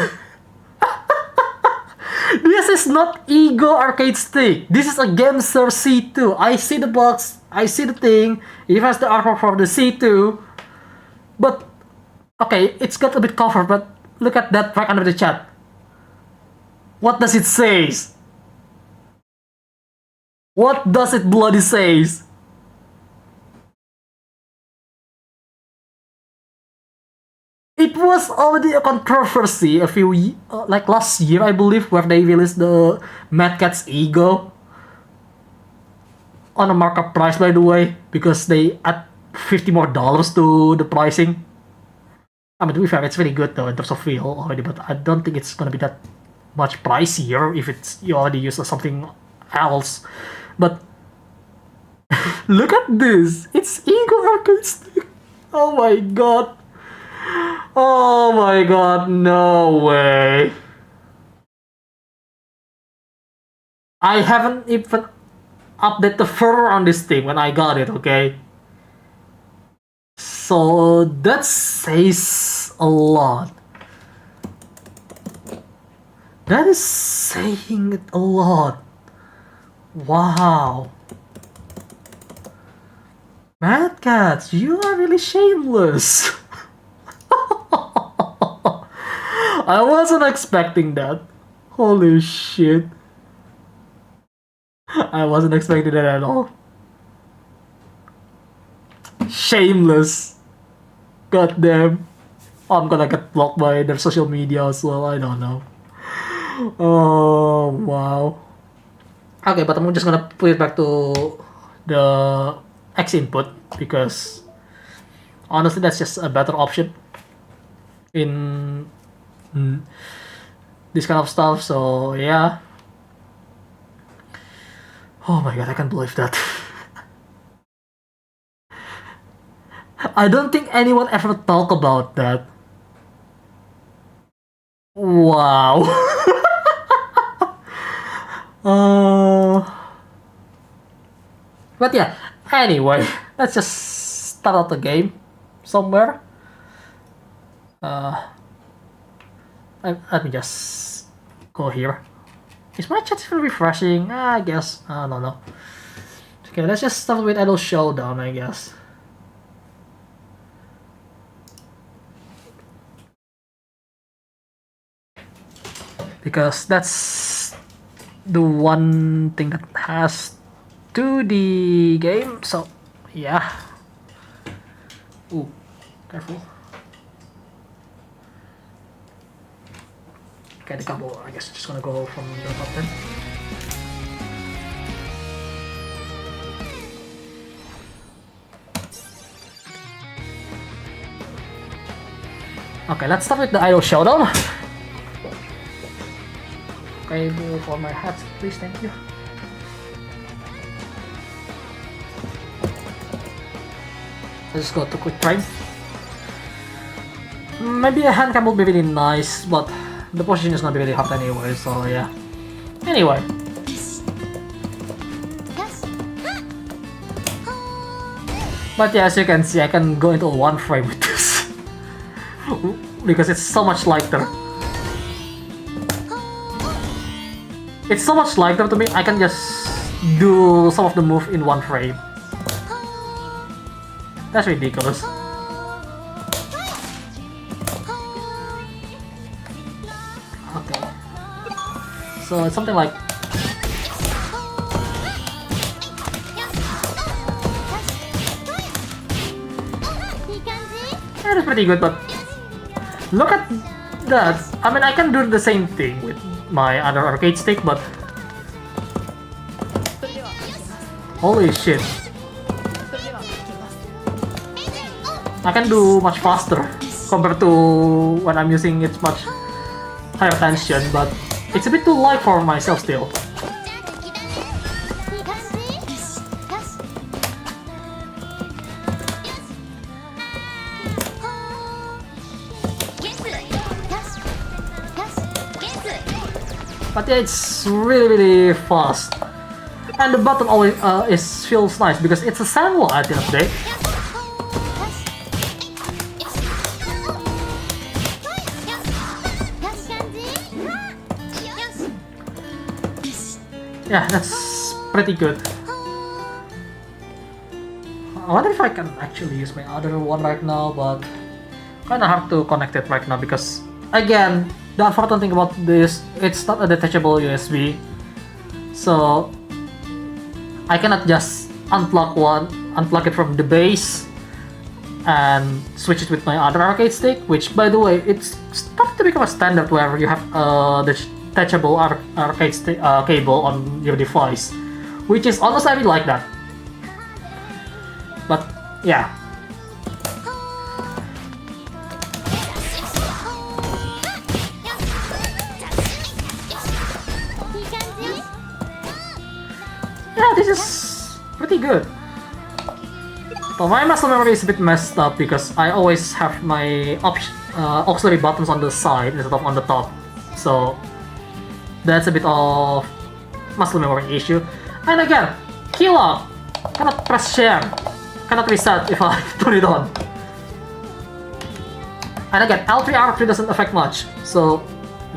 This is not Ego arcade stick. This is a Gamester C2. I see the box. I see the thing. It has the artwork for the C2. But, okay, it's got a bit covered, but look at that right under the chat. What does it say? What does it bloody says? It was already a controversy a few like last year, I believe, where they released the Mad Catz Ego on a markup price, by the way, because they add $50 more to the pricing. I mean, to be fair, it's really good though in terms of feel already, but I don't think it's gonna be that much pricier if it's you already use something else. But look at this! It's Ego arcade stick. Oh my god! Oh my god! No way! I haven't even updated the further on this thing when I got it. Okay. So that says a lot. That is saying it a lot. Wow. Mad Cats, you are really shameless. I wasn't expecting that. Holy shit. I wasn't expecting that at all. Shameless. God damn. I'm gonna get blocked by their social media as well. I don't know. Oh, wow. Okay, but I'm just gonna put it back to the X input because honestly, that's just a better option in this kind of stuff. So, yeah. Oh my god, I can't believe that. I don't think anyone ever talk about that. Wow. But yeah, anyway, let's just start out the game somewhere. Let me just go here. Is my chat still refreshing? I guess. I don't know. Okay, let's just start with Idol Showdown, I guess. Because that's the one thing that has 2D game, so yeah. Ooh, careful. Okay, the combo, I guess just gonna go from the top then. Okay, let's start with the Idol Showdown. Okay, for my hat, please, thank you. Let's go to quick prime. Maybe a hand cam would be really nice, but the position is gonna be really hard anyway, so yeah. Anyway. But yeah, as you can see, I can go into one frame with this. Because it's so much lighter. It's so much lighter to me, I can just do some of the move in one frame. That's ridiculous. Okay. So it's something like... That is pretty good, but... Look at that! I mean, I can do the same thing with my other arcade stick, but... Holy shit. I can do much faster compared to when I'm using it much higher tension, but it's a bit too light for myself still. But yeah, it's really fast, and the button always feels nice because it's a sandwall at the end of the day. Yeah, that's pretty good. I wonder if I can actually use my other one right now, but kinda hard to connect it right now because, again, the unfortunate thing about this, it's not a detachable USB, so I cannot just unplug it from the base and switch it with my other arcade stick, which, by the way, it's starting to become a standard where you have the detachable arcade cable on your device, which is honestly I really like that. But yeah. Yeah, this is pretty good. But my muscle memory is a bit messed up because I always have my auxiliary buttons on the side instead of on the top, so that's a bit of muscle memory issue. And again, kill out, cannot press share, cannot reset if I turn it on. And again, L3 R3 doesn't affect much, so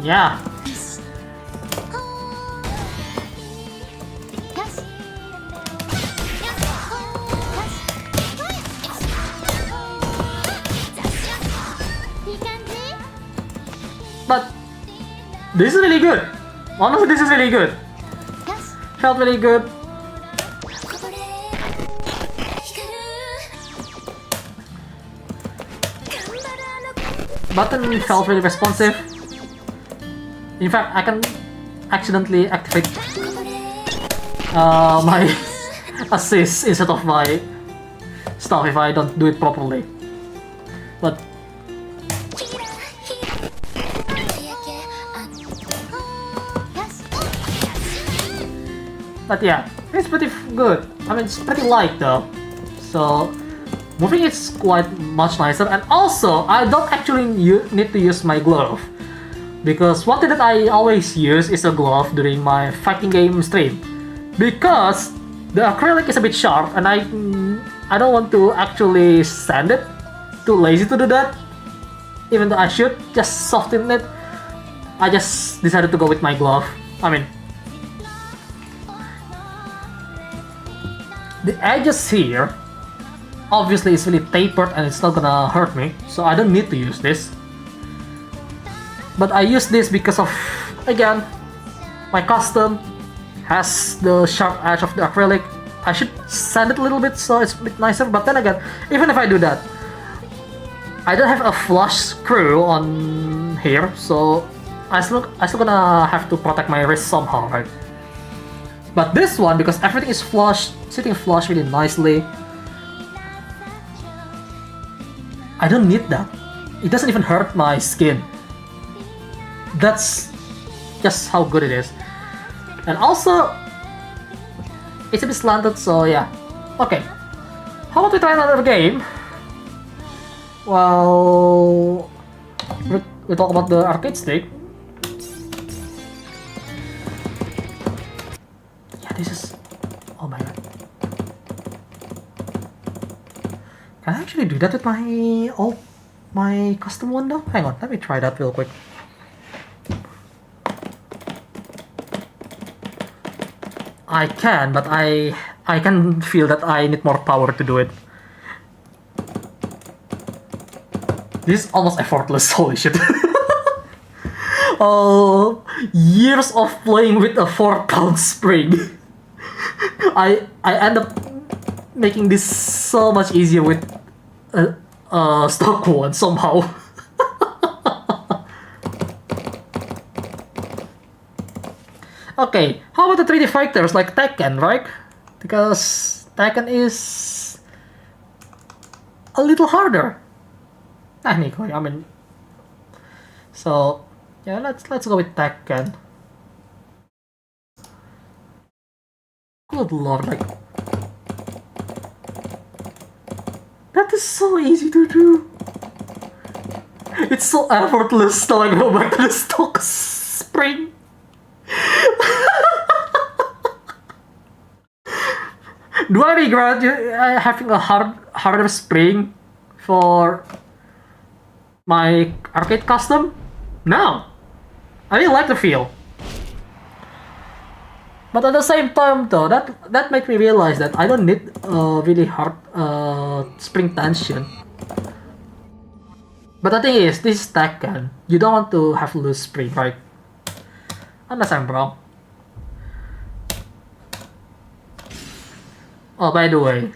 yeah. This is really good. Honestly, this is really good. Felt really good. Button felt really responsive. In fact, I can accidentally activate my assist instead of my stuff if I don't do it properly. But yeah, it's pretty good. I mean, it's pretty light though, so moving is quite much nicer. And also, I don't actually need to use my glove, because one thing that I always use is a glove during my fighting game stream, because the acrylic is a bit sharp and I don't want to actually sand it. Too lazy to do that. Even though I should just soften it, I just decided to go with my glove. I mean, the edges here obviously is really tapered and it's not gonna hurt me, so I don't need to use this. But I use this because of, again, my custom has the sharp edge of the acrylic. I should sand it a little bit so it's a bit nicer, but then again, even if I do that, I don't have a flush screw on here, so I still gonna have to protect my wrist somehow, right? But this one, because everything is flush, sitting flush really nicely, I don't need that. It doesn't even hurt my skin. That's just how good it is. And also, it's a bit slanted, so yeah. Okay, how about we try another game? Well, we talk about the arcade stick. Yeah, this is... oh my god. Can I actually do that with my custom one though? Hang on, let me try that real quick. I can, but I can feel that I need more power to do it. This is almost effortless, holy shit. Oh, years of playing with a 4-pound spring. I end up making this so much easier with a stock one somehow. Okay, how about the 3D fighters like Tekken, right? Because Tekken is a little harder. Technically, I mean, so yeah, let's go with Tekken. Good lord, like that is so easy to do. It's so effortless to like go back to the stock spring. Do I regret having a harder spring for my arcade custom? No, I really like the feel. But at the same time though, that made me realize that I don't need really hard spring tension. But the thing is, this is Tekken. You don't want to have loose spring, right? Unless I'm wrong. Oh, by the way.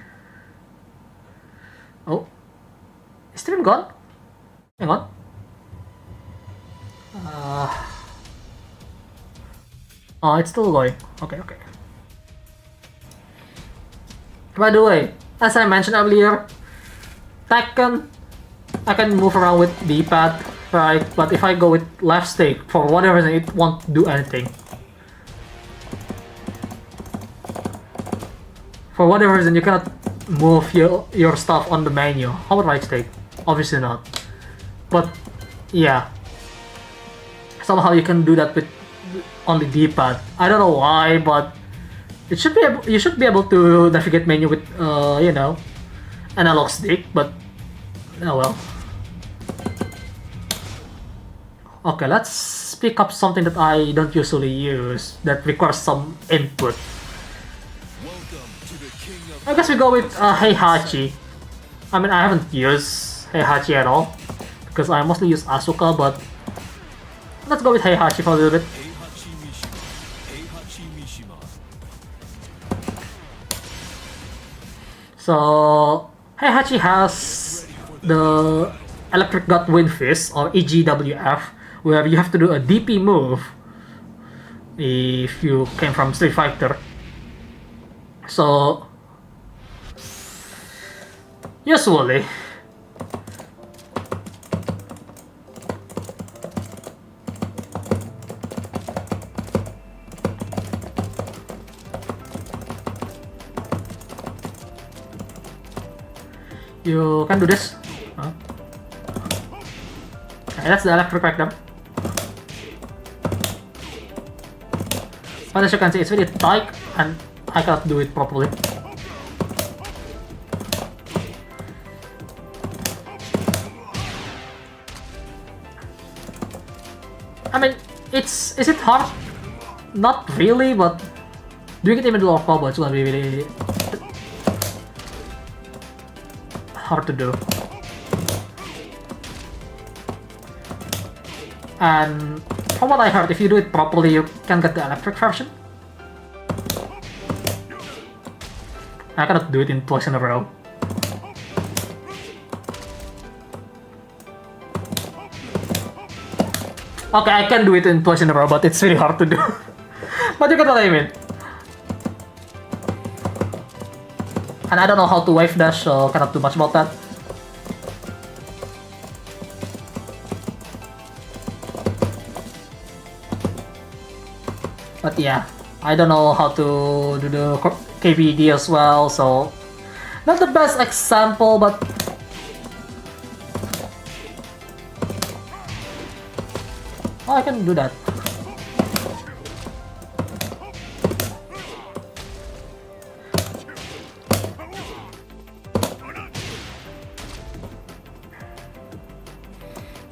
Oh, is stream gone? Hang on. Oh, it's still going. Okay. By the way, as I mentioned earlier, Tekken, I can move around with D-pad, right? But if I go with left stick, for whatever reason, it won't do anything. For whatever reason, you cannot move your stuff on the menu. How about right stick? Obviously not. But yeah, somehow you can do that with only D-pad. I don't know why, but it should be you should be able to navigate menu with you know, analog stick. But oh well. Okay, let's pick up something that I don't usually use that requires some input. I guess we go with Heihachi. I mean, I haven't used Heihachi at all because I mostly use Asuka, but let's go with Heihachi for a little bit. So Heihachi has the Electric God Wind Fist or EGWF, where you have to do a DP move if you came from Street Fighter. So usually you can do this. Okay, that's the electric crackdown. But as you can see, it's really tight and I cannot do it properly. I mean, is it hard? Not really, but doing it in the middle of combo is gonna be really hard to do. And from what I heard, if you do it properly, you can get the electric version. I cannot do it in twice in a row. Okay, I can do it in twice in a row, but it's really hard to do. But you get what I mean. And I don't know how to wave dash, so cannot do much about that. But yeah, I don't know how to do the KBD as well, so not the best example, but oh, I can do that.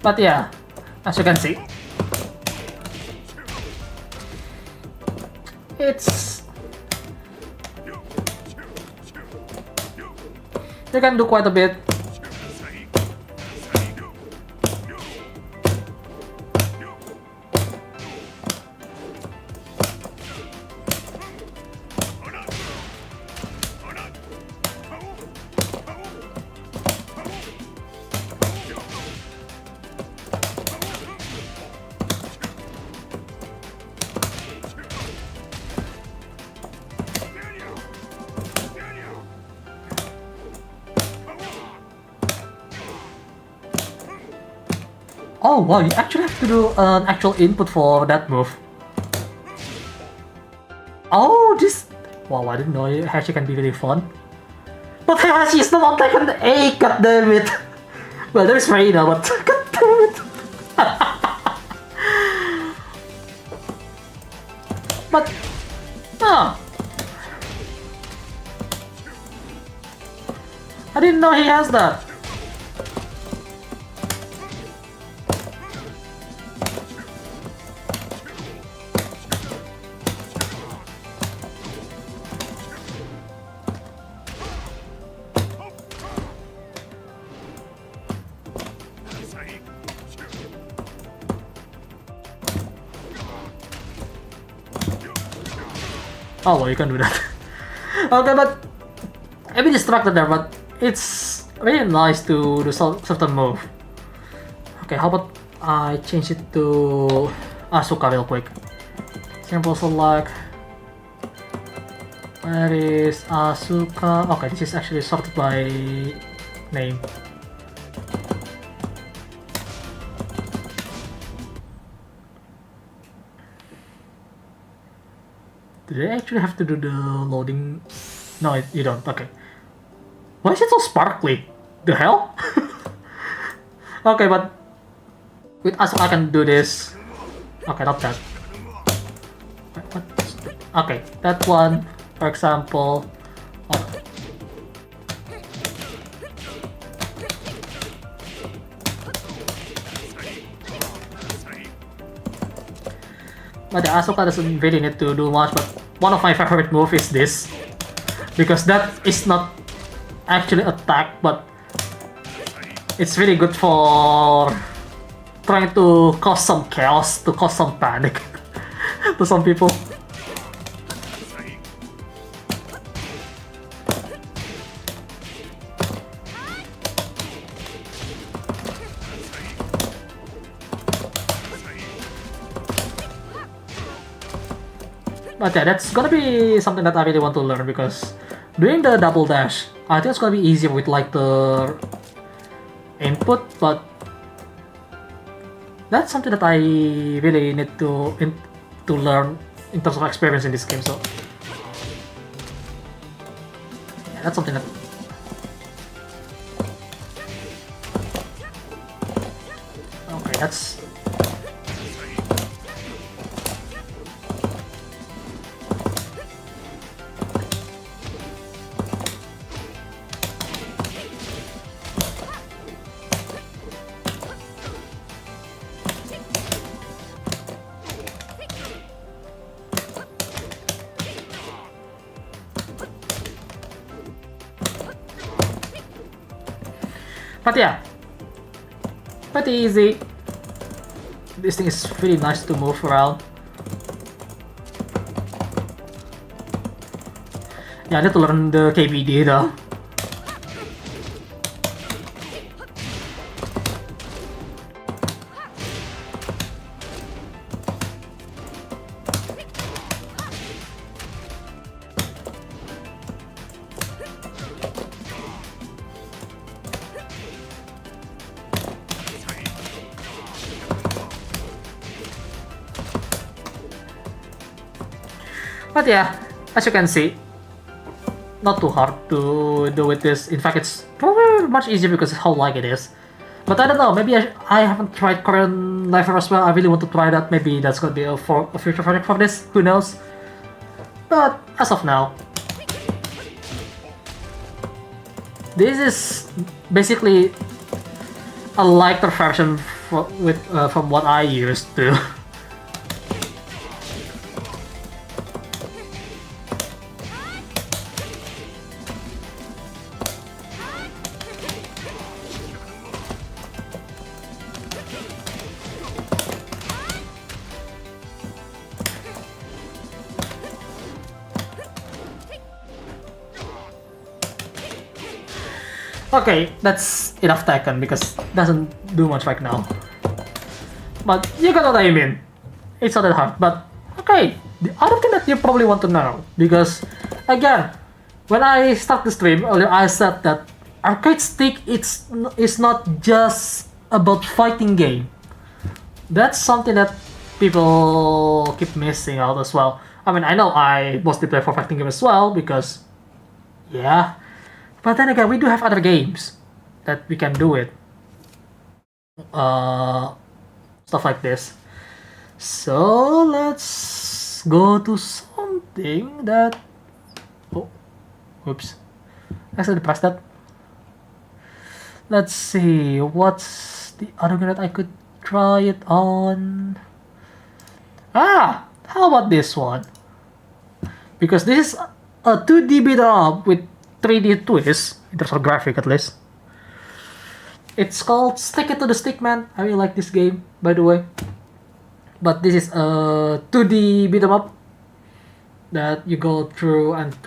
But yeah, as you can see, it's you can do quite a bit. Oh wow, you actually have to do an actual input for that move. Oh, this... Wow, I didn't know Heihachi can be really fun. But Heihachi is not like an A, goddammit! Well, there's Reina, but goddammit! But... Oh. I didn't know he has that. Oh well, you can do that. Okay, but I've been distracted there, but it's really nice to do certain move. Okay, how about I change it to Asuka real quick. Simple select. Where is Asuka? Okay, this is actually sorted by name. Do they actually have to do the loading? No, you don't. Okay. Why is it so sparkly? The hell? Okay, but with Asuka I can do this. Okay, not that. What? Okay, that one, for example. Okay. But the Asuka doesn't really need to do much, but one of my favorite moves is this. Because that is not actually attack, but it's really good for trying to cause some chaos, to cause some panic to some people. But yeah, that's gonna be something that I really want to learn, because doing the double dash, I think it's gonna be easier with like the input, but that's something that I really need to learn in terms of experience in this game. So yeah, that's something that. Okay, that's. But yeah, pretty easy. This thing is really nice to move around. Yeah, I need to learn the KBD though. But yeah, as you can see, not too hard to do with this. In fact, it's probably much easier because of how light it is. But I don't know, maybe I haven't tried Korean Lifer as well. I really want to try that. Maybe that's gonna be a future project for this, who knows. But as of now, this is basically a lighter version from what I used to. Okay, that's enough Tekken because it doesn't do much right now. But you got what I mean. It's not that hard, but okay. The other thing that you probably want to know, because again, when I start the stream earlier, I said that arcade stick is not just about fighting game. That's something that people keep missing out as well. I mean, I know I mostly play for fighting game as well because, yeah. But then again, we do have other games that we can do it. Stuff like this. So let's go to something that. Oh, oops! I accidentally pressed that. Let's see, what's the other game that I could try it on? Ah, how about this one? Because this is a 2D beat up with 3D twist, in terms of graphic at least. It's called Stick It to the Stick, man. I really like this game, by the way. But this is a 2D beat 'em up that you go through and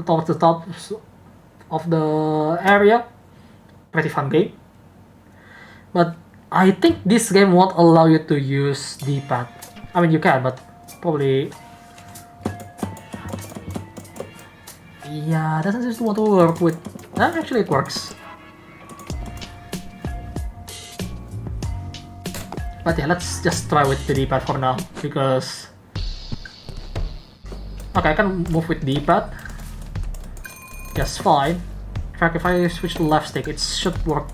towards the top of the area. Pretty fun game. But I think this game won't allow you to use D-pad. I mean, you can, but probably. Yeah, doesn't just want to work with. Actually, it works. But yeah, let's just try with the D-pad for now because. Okay, I can move with D-pad. Just fine. In fact, if I switch to left stick, it should work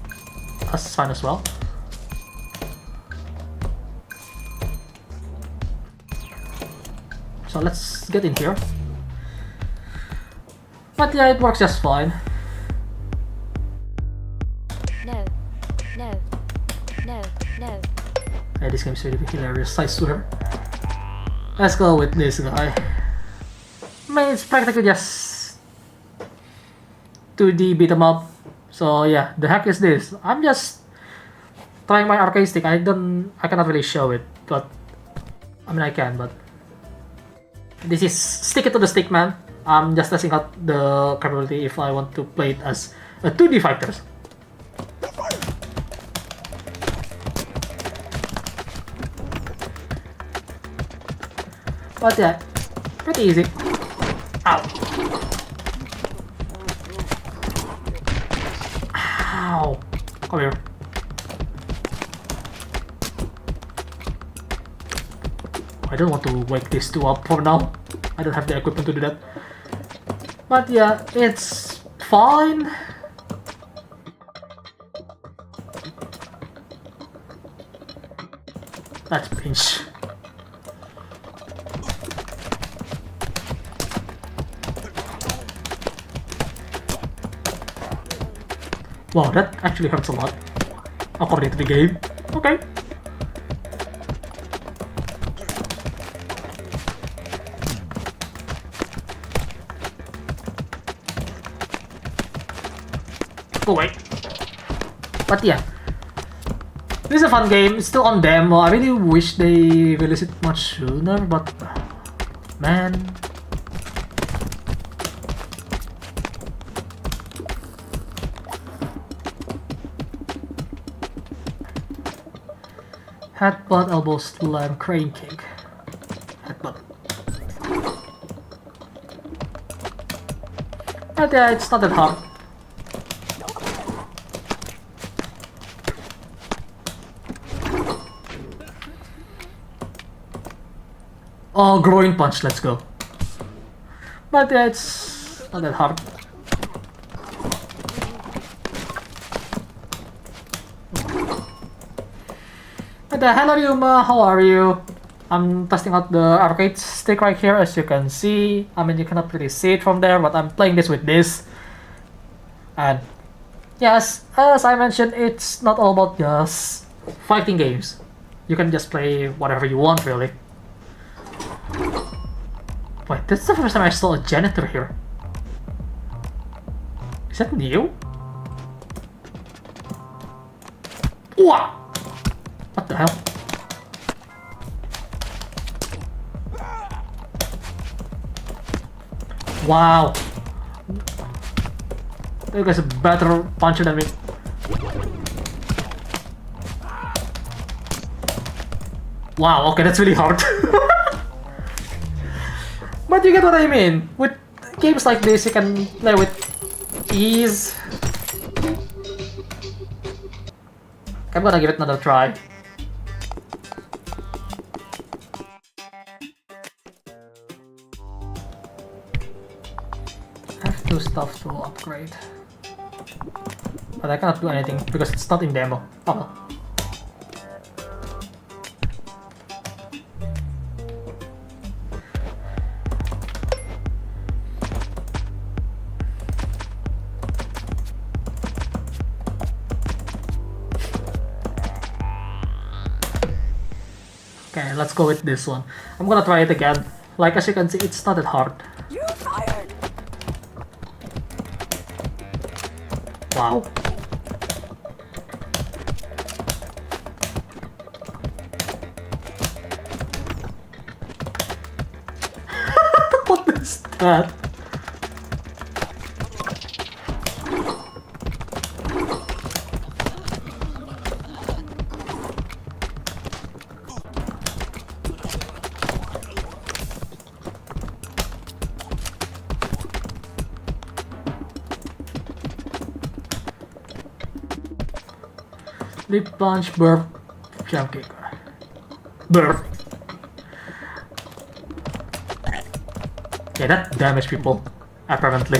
as fine as well. So let's get in here. But yeah, it works just fine. No. Yeah, this game is really hilarious, I swear. Let's go with this guy. I mean, it's practically just 2D beat 'em up. So yeah, the heck is this? I'm just trying my arcade stick. I cannot really show it, but I mean I can, but this is stick it to the stick, man. I'm just testing out the capability if I want to play it as a 2D fighters. But yeah, pretty easy. Ow. Ow. Come here. I don't want to wake these two up for now. I don't have the equipment to do that. But yeah, it's fine. That's pinch. Wow, that actually hurts a lot, according to the game. Okay. Go away. But yeah, this is a fun game. It's still on demo. I really wish they release it much sooner, but man. Headbutt, elbow slam, crane kick. Headbutt. But yeah, it's not that hard. Oh, groin punch, let's go. But yeah, it's not that hard. What the hell are you, Ma? How are you? I'm testing out the arcade stick right here, as you can see. I mean, you cannot really see it from there, but I'm playing this with this. And yes, as I mentioned, it's not all about just fighting games. You can just play whatever you want, really. Wait, this is the first time I saw a janitor here. Is that new? Wow! What the hell? Wow! You guys are a better puncher than me. Wow, okay, that's really hard. But you get what I mean. With games like this, you can play with ease. I'm gonna give it another try. I have two stuff to upgrade. But I cannot do anything because it's not in demo. Oh well. Okay, let's go with this one. I'm gonna try it again. Like, as you can see, it's not that hard. You're fired. Wow. What is that? Lip punch, burp, jump kick. Burp. Yeah, that damaged people, apparently.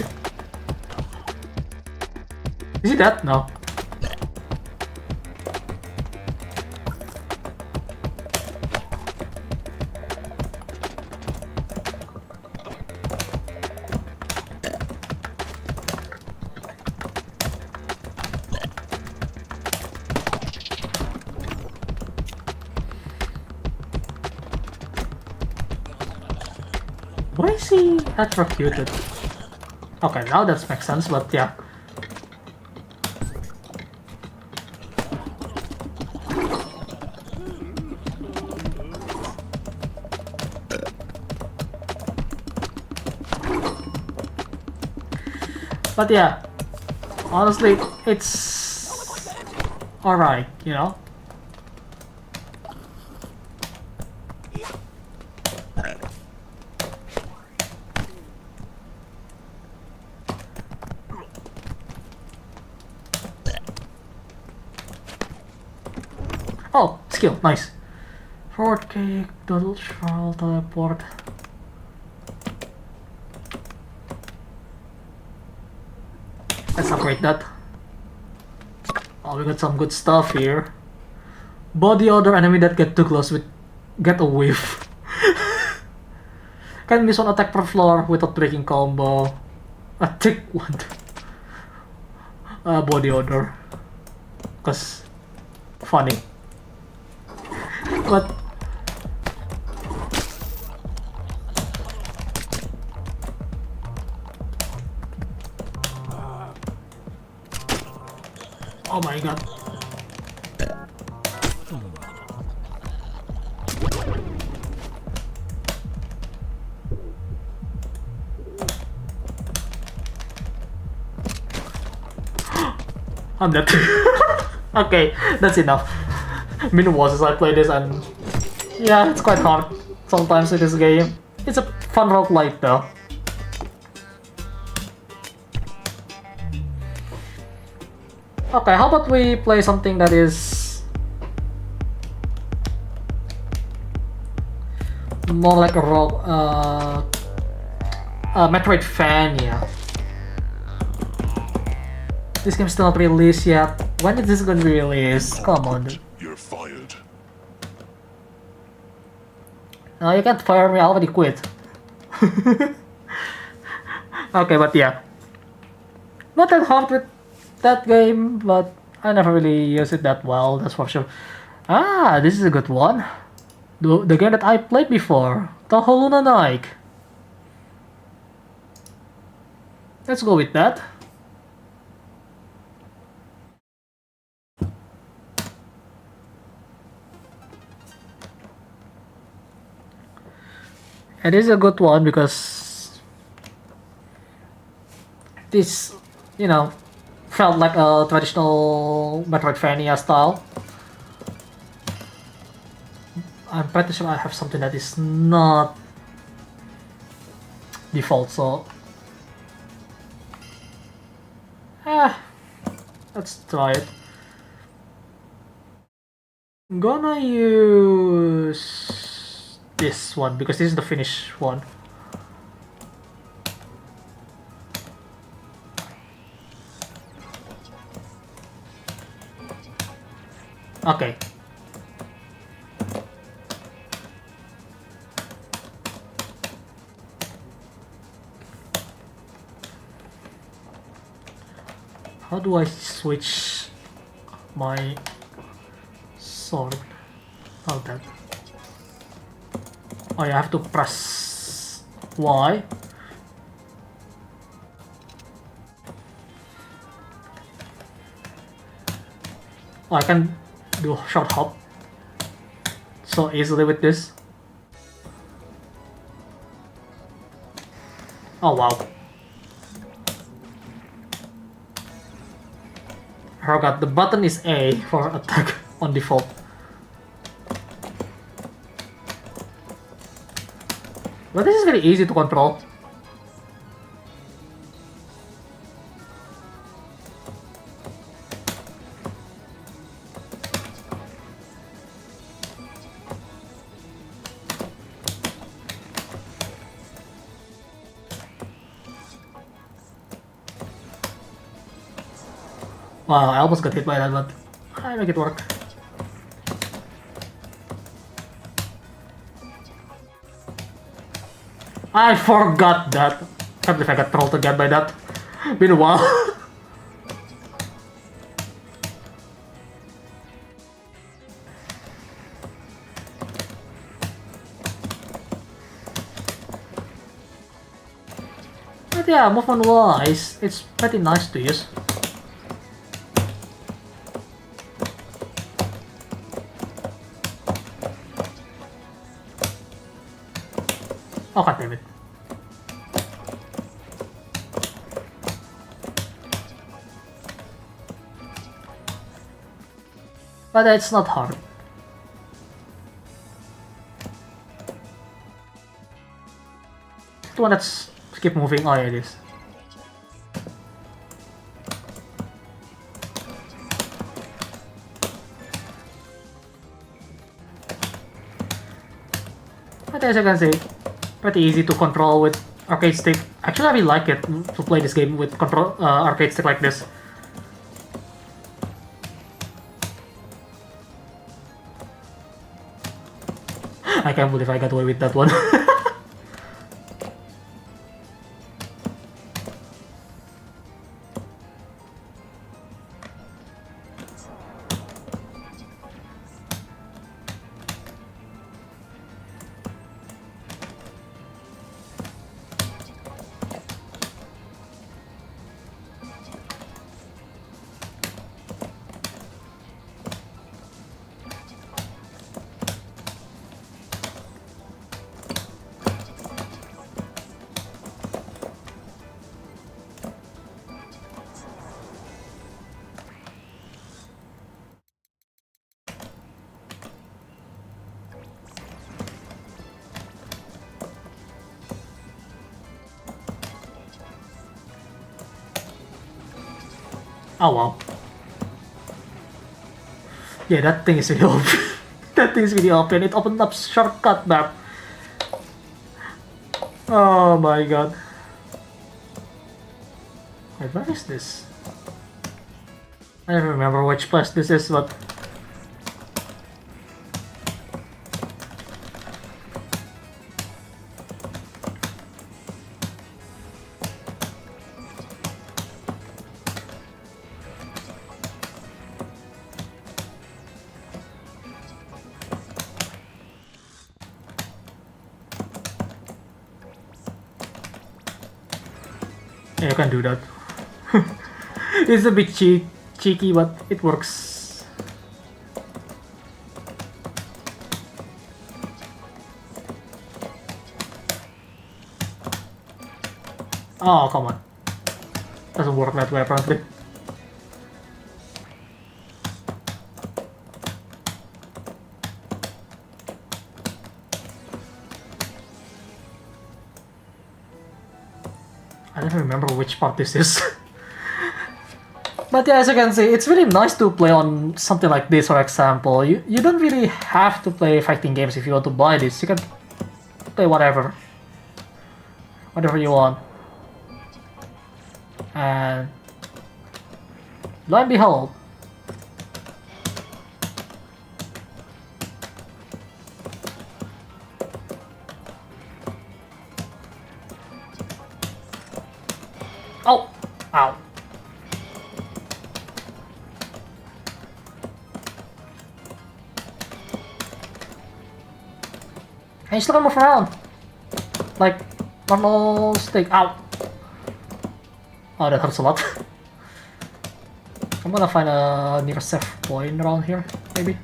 Is it that? No. Why is he electrocuted? Okay, now that makes sense, but yeah. But yeah, honestly, it's alright, you know? Oh, skill, nice. Forward kick, double trial, teleport. Let's upgrade that. Oh, we got some good stuff here. Body odor enemy that get too close with get a whiff. Can miss one attack per floor without breaking combo. A thick one. Body odor. Cause funny. But oh my god. I'm dead. Okay, that's enough. Meanwhile, as I play this, and yeah, it's quite hard sometimes in this game. It's a fun roguelike though. Okay, how about we play something that is more like a rogue, Metroidvania. This game's still not released yet. When is this going to be released? Come on, dude. You're fired. No, you can't fire me. I already quit. Okay, but yeah, not that hard with that game, but I never really use it that well. That's for sure. Ah, this is a good one. The game that I played before, the Holuna Nike. Let's go with that. It is a good one because this, you know, felt like a traditional Metroidvania style. I'm pretty sure I have something that is not default, so let's try it. I'm gonna use this one because this is the finished one. Okay. How do I switch my sword? Oh, that. Oh, you have to press Y. Oh, I can do short hop so easily with this. Oh wow. I forgot the button is A for attack on default. But this is very easy to control. Wow, I almost got hit by that, but I make it work. I forgot that. Can't believe I got trolled again by that. Been a while. But yeah, movement wise, it's pretty nice to use. Oh, god damn it. But it's not hard. The one that's keep moving. Oh, yeah, it is. But as you can see, pretty easy to control with arcade stick. Actually, I really like it to play this game with control arcade stick like this. I can't believe I got away with that one. Oh wow. Yeah, that thing is really open. That thing is really open. It opened up shortcut map. Oh my god. Wait, where is this? I don't remember which place this is, but... yeah, you can do that. It's a bit cheeky, but it works. Oh, come on. Doesn't work that way, apparently. I don't remember which part this is. But yeah, as you can see, it's really nice to play on something like this, for example. You don't really have to play fighting games if you want to buy this. You can play whatever. Whatever you want. And lo and behold. Oh! Ow. And you still can move around. Like normal stick. Ow. Oh, that hurts a lot. I'm gonna find a near safe point around here, maybe.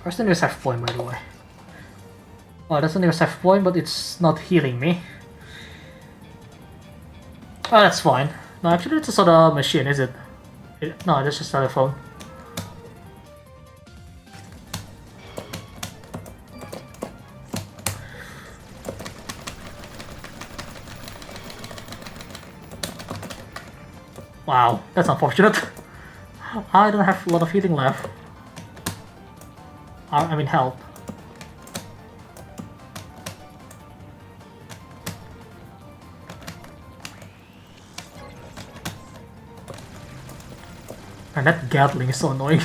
Where's the nearest safe point, by the way? Oh, that's the nearest safe point, but it's not healing me. Oh, that's fine. No, actually, it's a sort of machine, is it? No, that's just a telephone. Wow, that's unfortunate. I don't have a lot of healing left. I mean, help. And that Gatling is so annoying.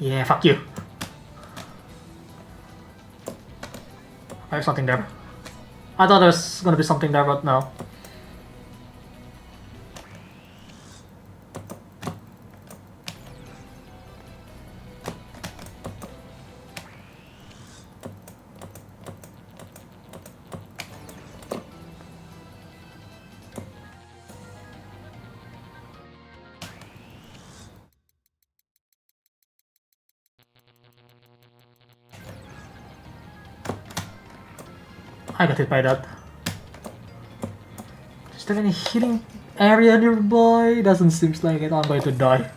Yeah, fuck you. There's something there. I thought there was gonna be something there, but no. I got hit by that. Is there any healing area nearby? Doesn't seem like it. I'm going to die.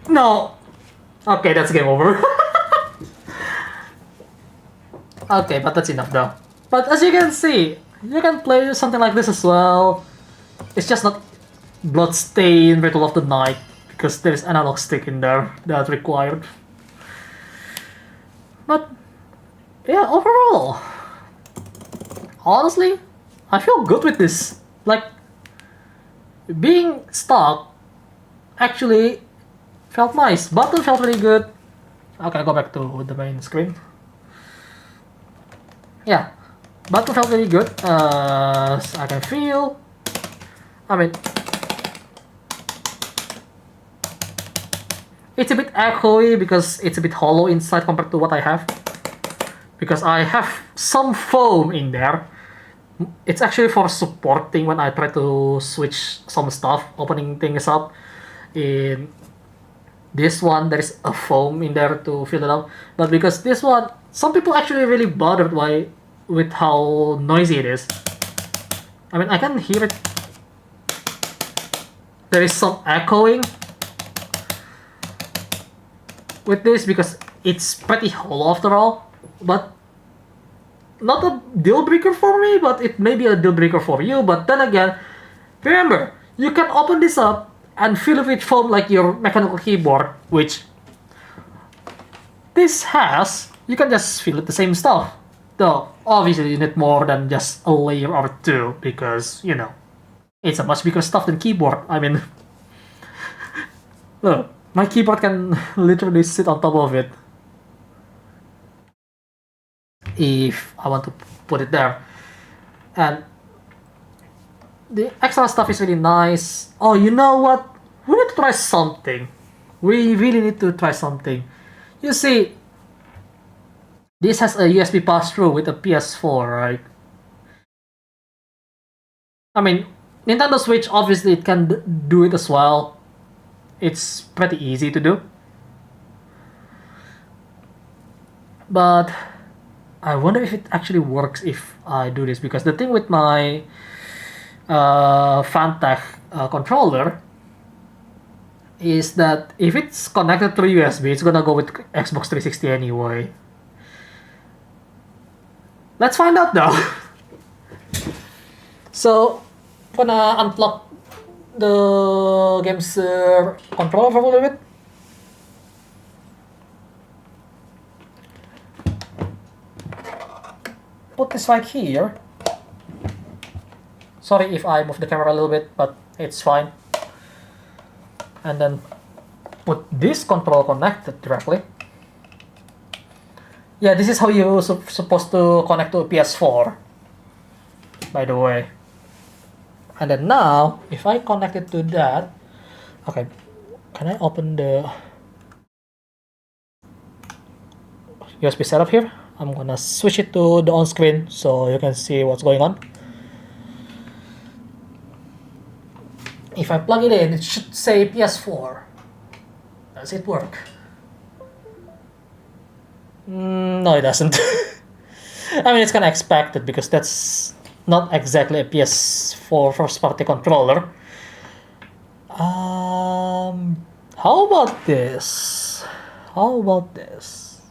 No! Okay, that's game over. Okay, but that's enough though. But as you can see, you can play something like this as well. It's just not Bloodstained Ritual of the Night, because there's analog stick in there that's required. But yeah, overall, honestly, I feel good with this. Like, being stuck actually felt nice. Button felt really good. Okay, go back to the main screen. Yeah, button felt really good. I can feel. I mean, it's a bit echoey because it's a bit hollow inside compared to what I have. Because I have some foam in there. It's actually for supporting when I try to switch some stuff, opening things up. In this one, there is a foam in there to fill it up. But because this one, some people actually really bothered with how noisy it is. I mean, I can hear it. There is some echoing with this because it's pretty hollow after all. But not a deal breaker for me, but it may be a deal breaker for you. But then again, remember, you can open this up and fill it with foam like your mechanical keyboard, which this has. You can just fill it the same stuff. Though, obviously you need more than just a layer or two, because, you know, it's a much bigger stuff than keyboard. I mean, look, my keyboard can literally sit on top of it if I want to put it there. And the extra stuff is really nice. Oh, you know what? We need to try something. We really need to try something. You see, this has a USB pass-through with a PS4, right? I mean, Nintendo Switch, obviously it can do it as well. It's pretty easy to do. But I wonder if it actually works if I do this, because the thing with my Fantech controller is that if it's connected through USB, it's gonna go with Xbox 360 anyway. Let's find out though. So, I'm gonna unplug the game's controller for a little bit. Put this right here. Sorry if I move the camera a little bit, but it's fine. And then put this controller connected directly. Yeah, this is how you're supposed to connect to a PS4, by the way. And then now, if I connect it to that, okay, can I open the USB setup here? I'm gonna switch it to the on screen so you can see what's going on. If I plug it in, it should say PS4. Does it work? No, it doesn't. I mean, it's kind of expected because that's not exactly a PS4 first-party controller. How about this? How about this?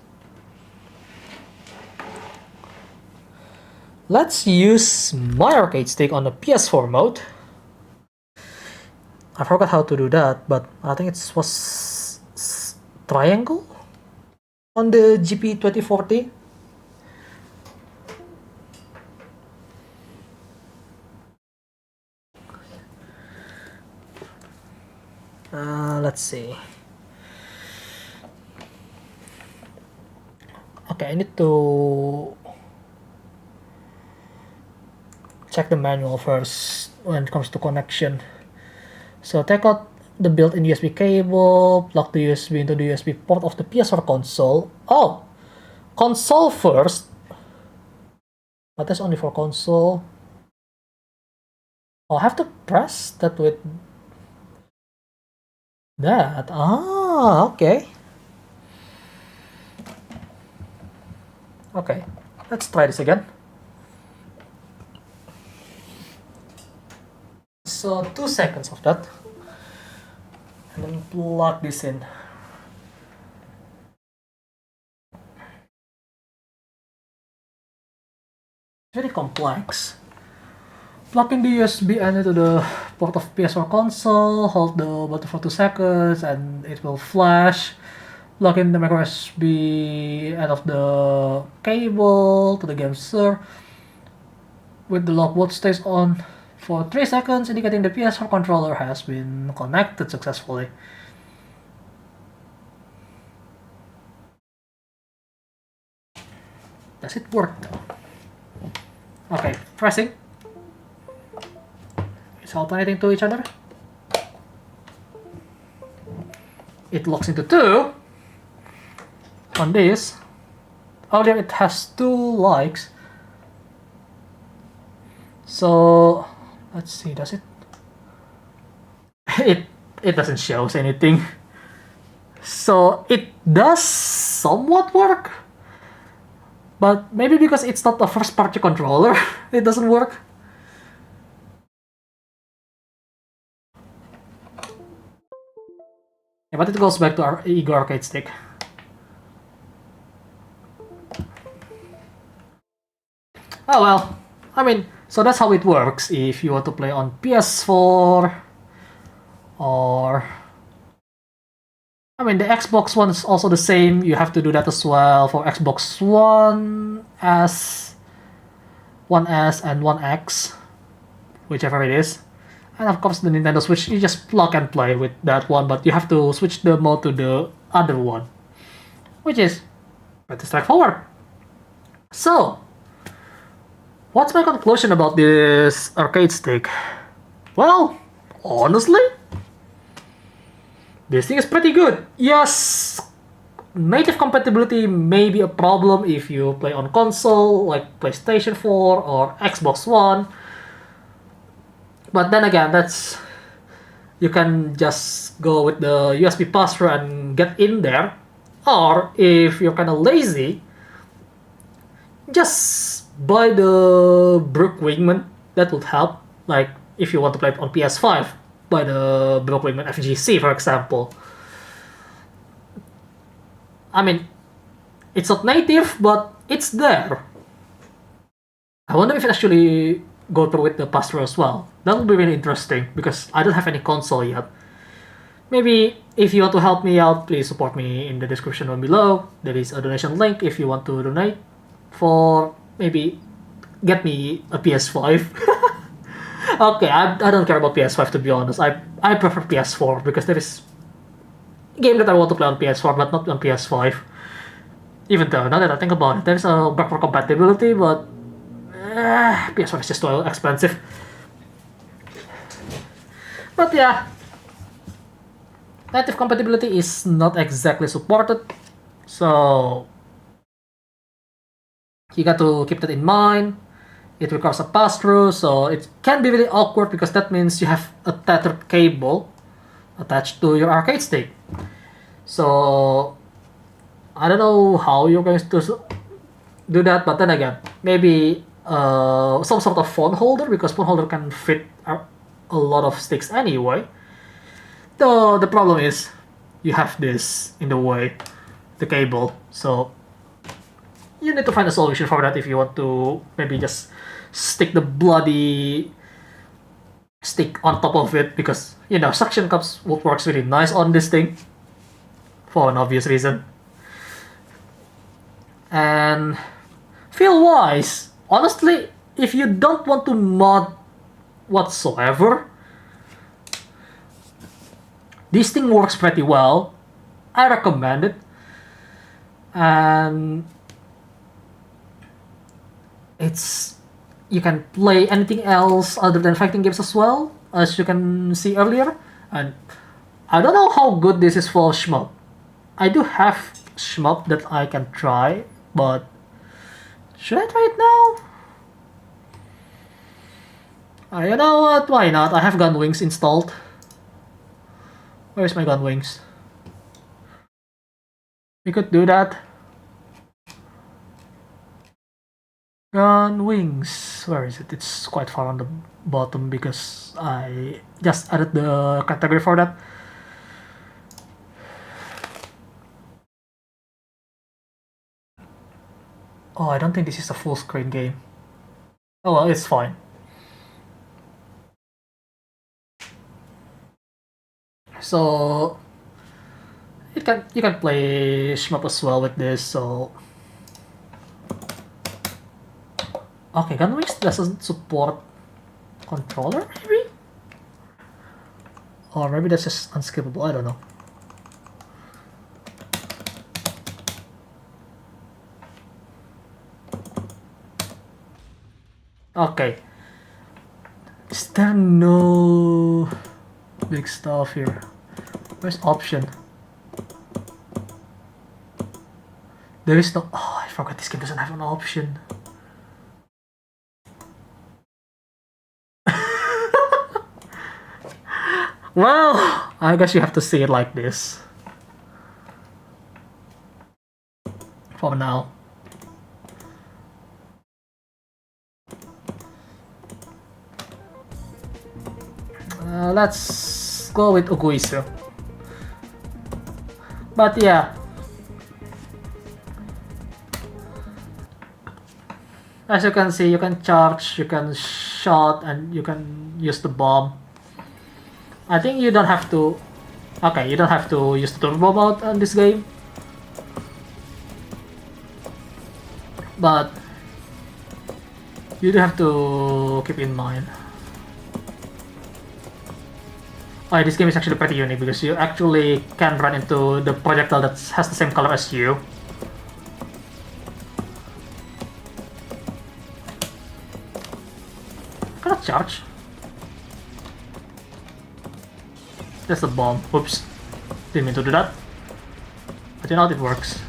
Let's use my arcade stick on the PS4 mode. I forgot how to do that, but I think it was triangle on the GP2040. Let's see. Okay, I need to check the manual first when it comes to connection. So take out the built-in USB cable, plug the USB into the USB port of the PS4 console. Oh, console first. But that's only for console. Oh, I have to press that with that. Ah, okay. Okay, let's try this again. So 2 seconds of that. And then plug this in. Very complex. Plug in the USB end into the port of PS4 console, hold the button for 2 seconds, and it will flash. Plug in the micro USB end of the cable to the game server with the logboard stays on for 3 seconds, indicating the PS4 controller has been connected successfully. Does it work though? Okay, pressing. It's alternating to each other. It locks into 2 on this. Earlier it has 2 likes. So let's see, does it? It doesn't show anything. So it does somewhat work. But maybe because it's not a first party controller, it doesn't work. Yeah, but it goes back to our Ego arcade stick. Oh well, I mean, so that's how it works if you want to play on PS4 or... I mean, the Xbox One is also the same. You have to do that as well for Xbox One S, 1S, and 1X, whichever it is. And of course, the Nintendo Switch, you just plug and play with that one, but you have to switch the mode to the other one, which is pretty straightforward. So, what's my conclusion about this arcade stick? Well, honestly, this thing is pretty good. Yes, native compatibility may be a problem if you play on console like PlayStation 4 or Xbox One. But then again, that's... you can just go with the USB pass-through and get in there. Or if you're kind of lazy, just buy the Brook Wingman. That would help. Like if you want to play it on PS5, buy the Brook Wingman FGC, for example. I mean, it's not native, but it's there. I wonder if it actually go through with the pass-through as well. That would be really interesting, because I don't have any console yet. Maybe if you want to help me out, please support me in the description down below. There is a donation link if you want to donate for maybe get me a PS5. Okay, I don't care about PS5 to be honest. I prefer PS4 because there is a game that I want to play on PS4 but not on PS5. Even though, now that I think about it, there's a backward compatibility, but PS5 is just too expensive. But yeah, native compatibility is not exactly supported, so you got to keep that in mind. It requires a pass-through, so it can be really awkward because that means you have a tethered cable attached to your arcade stick. So I don't know how you're going to do that, but then again, maybe some sort of phone holder, because phone holder can fit a lot of sticks anyway. Though the problem is you have this in the way, the cable, so you need to find a solution for that if you want to maybe just stick the bloody stick on top of it, because you know suction cups would works really nice on this thing for an obvious reason. And feel wise, honestly, if you don't want to mod whatsoever, this thing works pretty well. I recommend it. And it's... you can play anything else other than fighting games as well, as you can see earlier. And I don't know how good this is for shmup. I do have shmup that I can try, but should I try it now? You know what? Why not? I have gun wings installed. Where's my gun wings? We could do that. Gun wings. Where is it? It's quite far on the bottom because I just added the category for that. Oh, I don't think this is a full screen game. Oh well, it's fine. So you can play shmup as well with this. So okay, Gunwings doesn't support controller, maybe, or maybe that's just unskippable. I don't know. Okay, is there no big stuff here? Where's option? There is no. Oh, I forgot this game doesn't have an option. Well, I guess you have to see it like this. For now. Let's go with Uguisu. But yeah. As you can see, you can charge, you can shot, and you can use the bomb. I think you don't have to... Okay, you don't have to use the turbo mode on this game. But you do have to keep in mind. Oh, this game is actually pretty unique because you actually can run into the projectile that has the same color as you. Cannot charge. That's a bomb. Oops. Didn't mean to do that. But you know it works.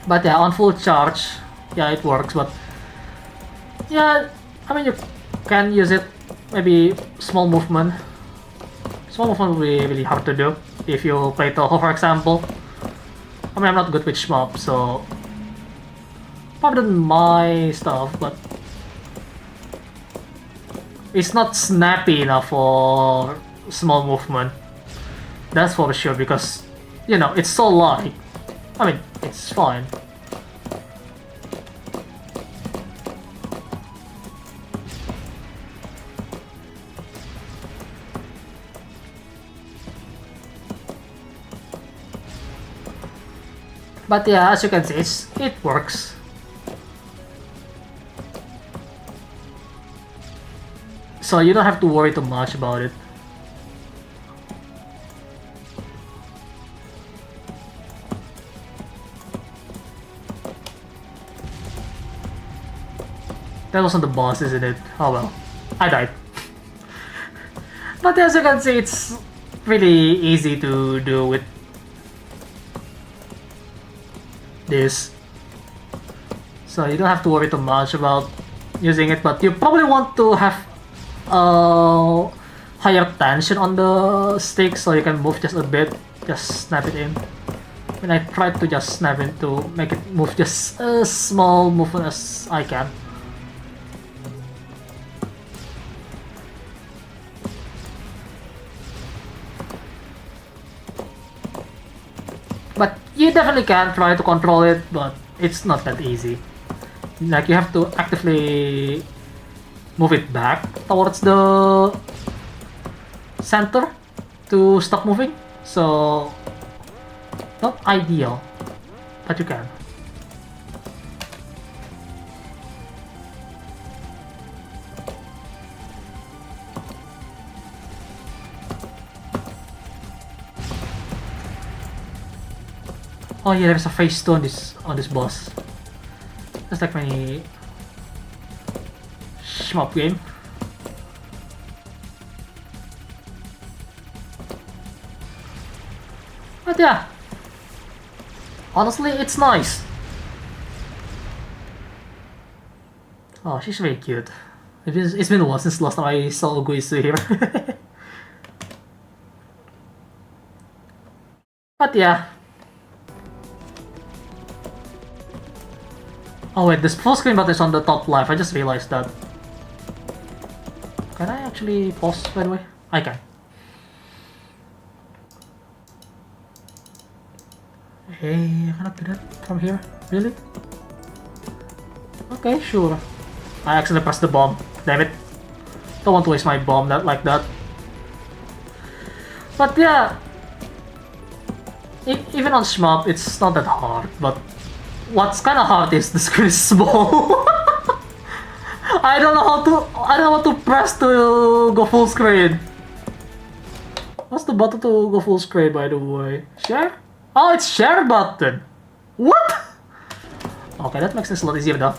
But yeah, on full charge, yeah, it works, but yeah, I mean, you can use it, maybe small movement. Small movement will be really hard to do if you play Toho, for example. I mean, I'm not good with shmup, so probably not my stuff, but it's not snappy enough for small movement. That's for sure, because, you know, it's so light. I mean, it's fine. But yeah, as you can see, it works. So you don't have to worry too much about it. That wasn't the boss, isn't it? Oh well, I died. But as you can see, it's really easy to do with this. So you don't have to worry too much about using it, but you probably want to have higher tension on the stick so you can move just a bit, just snap it in. And I tried to just snap it to make it move just a small movement as I can. But you definitely can try to control it, but it's not that easy. Like, you have to actively move it back towards the center to stop moving. So, not ideal, but you can. Oh yeah, there's a phase 2 on this boss. That's like my shmup game. But yeah, Honestly, it's nice. Oh, she's very cute. It's been a while since last time I saw Guisu here. But yeah. Oh wait, this full screen button is on the top left. I just realized that. Can I actually pause, by the way? I can. Hey, I cannot do that from here. Really? Okay, sure. I accidentally pressed the bomb. Damn it. Don't want to waste my bomb like that. But yeah. Even on shmup, it's not that hard. But what's kind of hard is the screen is small. I don't know what to press to go full screen. What's the button to go full screen, by the way? Share? Oh, it's share button. What? Okay, that makes this a lot easier though.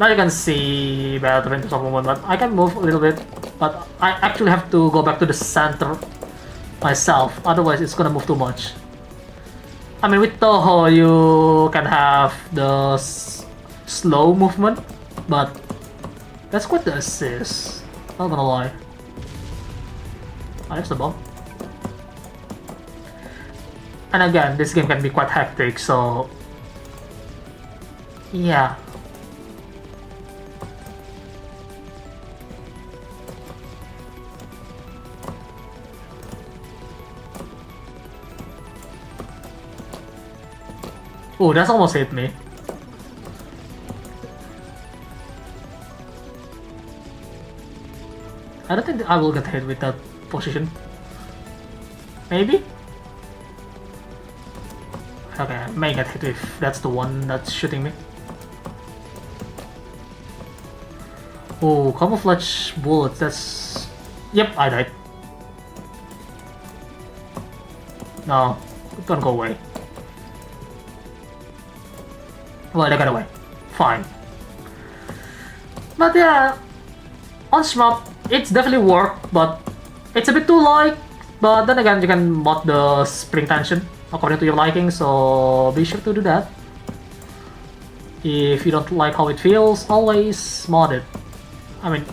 Now you can see better in terms of movement, but I can move a little bit. But I actually have to go back to the center myself, otherwise it's gonna move too much. I mean, with Toho you can have the slow movement, but that's quite the assist. Not gonna lie. Oh, there's the bomb. And again, this game can be quite hectic, so yeah. Oh, that's almost hit me. I don't think I will get hit with that position. Maybe? Okay, I may get hit if that's the one that's shooting me. Oh, camouflage bullets, that's... Yep, I died. No, don't go away. Well, they got away. Fine. But yeah, on shmup, it's definitely worked, but it's a bit too light. But then again, you can mod the spring tension according to your liking, so be sure to do that. If you don't like how it feels, always mod it. I mean,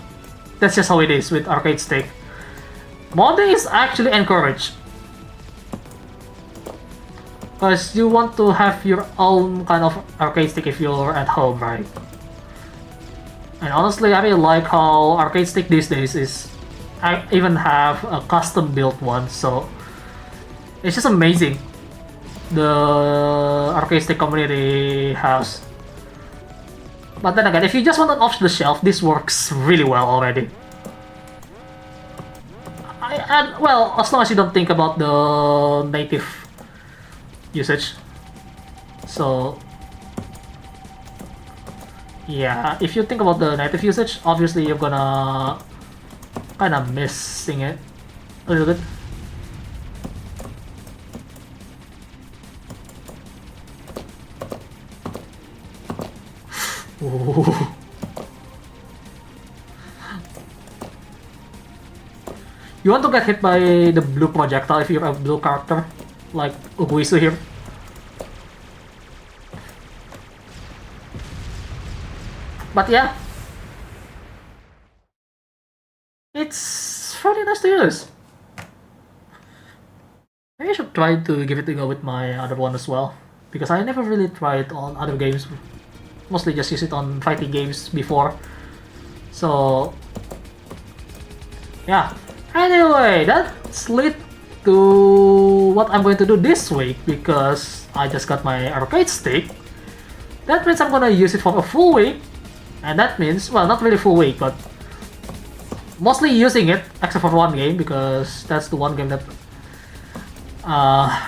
that's just how it is with arcade stick. Modding is actually encouraged, because you want to have your own kind of arcade stick if you're at home, right? And honestly, I really like how arcade stick these days is... I even have a custom built one, so it's just amazing the arcade stick community has. But then again, if you just want an off the shelf, this works really well already. And well, as long as you don't think about the native usage. So yeah, if you think about the native usage, obviously you're gonna kinda missing it a little bit. Ooh. You want to get hit by the blue projectile if you're a blue character, like Uguisu here. But yeah, it's fairly nice to use. Maybe I should try to give it a go with my other one as well, because I never really tried on other games. Mostly just use it on fighting games before. So yeah. Anyway, that's lead to what I'm going to do this week, because I just got my arcade stick. That means I'm gonna use it for a full week. And that means, well, not really full week, but mostly using it, except for one game, because that's the one game that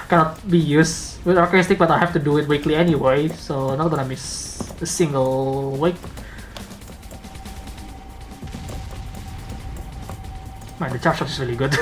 cannot be used with arcade stick, but I have to do it weekly anyway, so I'm not gonna miss a single week. Man, the charge shot is really good.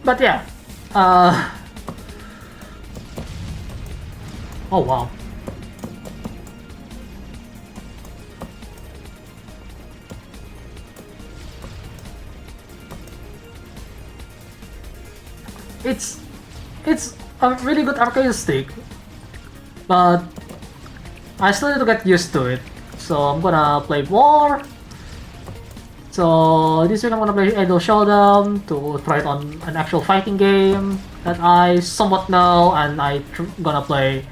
But yeah, oh wow. It's a really good arcade stick, but I still need to get used to it. So I'm gonna play more. So this week I'm gonna play Edo Showdown to try it on an actual fighting game that I somewhat know, and gonna play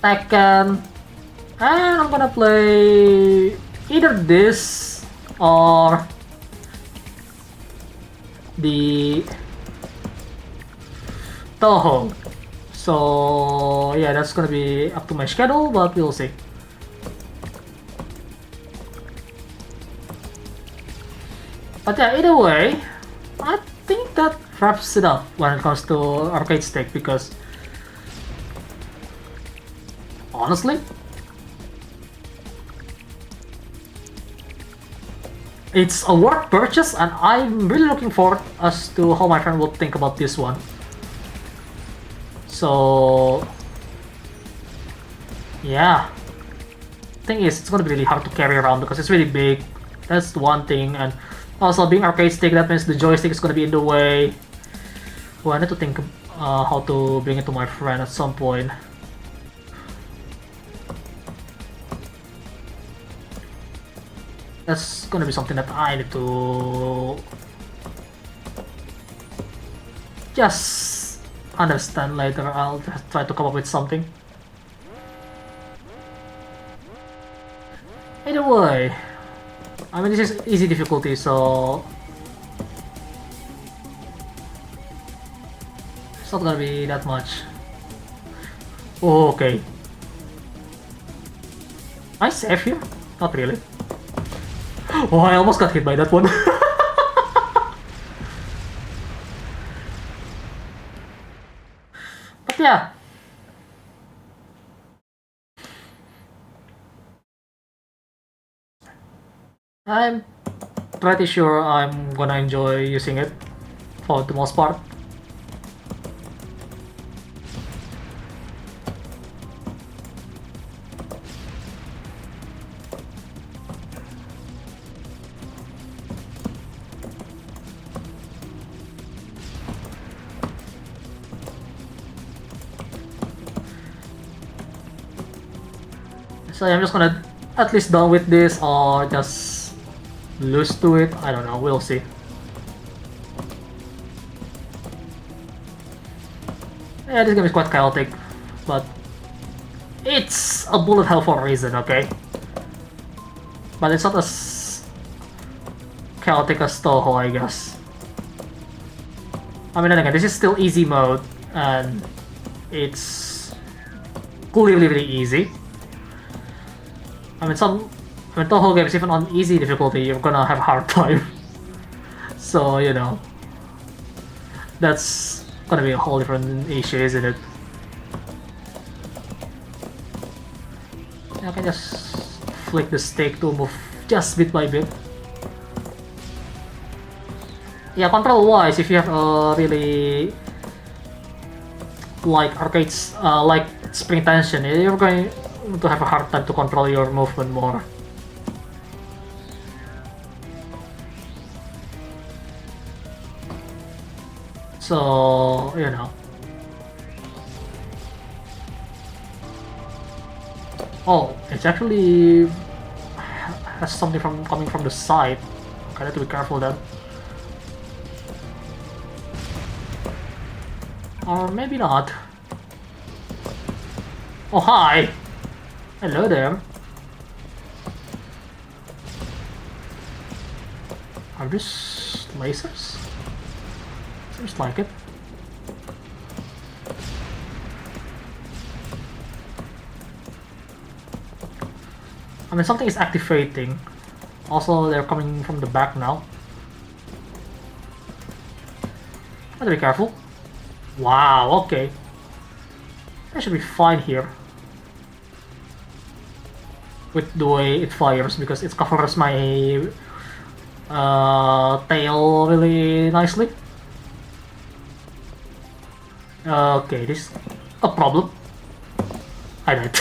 Tekken, and I'm gonna play either this or the Toho. So yeah, that's gonna be up to my schedule, but we'll see. But yeah, either way, I think that wraps it up when it comes to arcade stick, because honestly, it's a worth purchase, and I'm really looking forward as to how my friend will think about this one. So yeah, thing is, it's gonna be really hard to carry around because it's really big. That's one thing, and also being arcade stick, that means the joystick is gonna be in the way. Well, I need to think how to bring it to my friend at some point. That's gonna be something that I need to just understand later. I'll just try to come up with something. Either way, I mean, this is easy difficulty, so it's not gonna be that much. Oh, okay. I save here? Not really. Oh, I almost got hit by that one. But yeah. I'm pretty sure I'm gonna enjoy using it for the most part. So I'm just gonna at least done with this, or just lose to it. I don't know, we'll see. Yeah, this game is quite chaotic, but it's a bullet hell for a reason, okay? But it's not as chaotic as Toho, I guess. I mean, then again, this is still easy mode, and it's clearly really easy. I mean, Toho games, even on easy difficulty, you're gonna have a hard time. So, you know, that's gonna be a whole different issue, isn't it? I can just flick the stick to move just bit by bit. Yeah, control-wise, if you have a really like arcades, like spring tension, you're going to have a hard time to control your movement more. So, you know. Oh, it's actually has something coming from the side. Okay, I have to be careful then. Or maybe not. Oh, hi! Hello there. Are these lasers? Seems like it. I mean, something is activating. Also, they're coming from the back now. Gotta be careful. Wow, okay. I should be fine here with the way it fires, because it covers my tail really nicely. Okay, this is a problem. I died.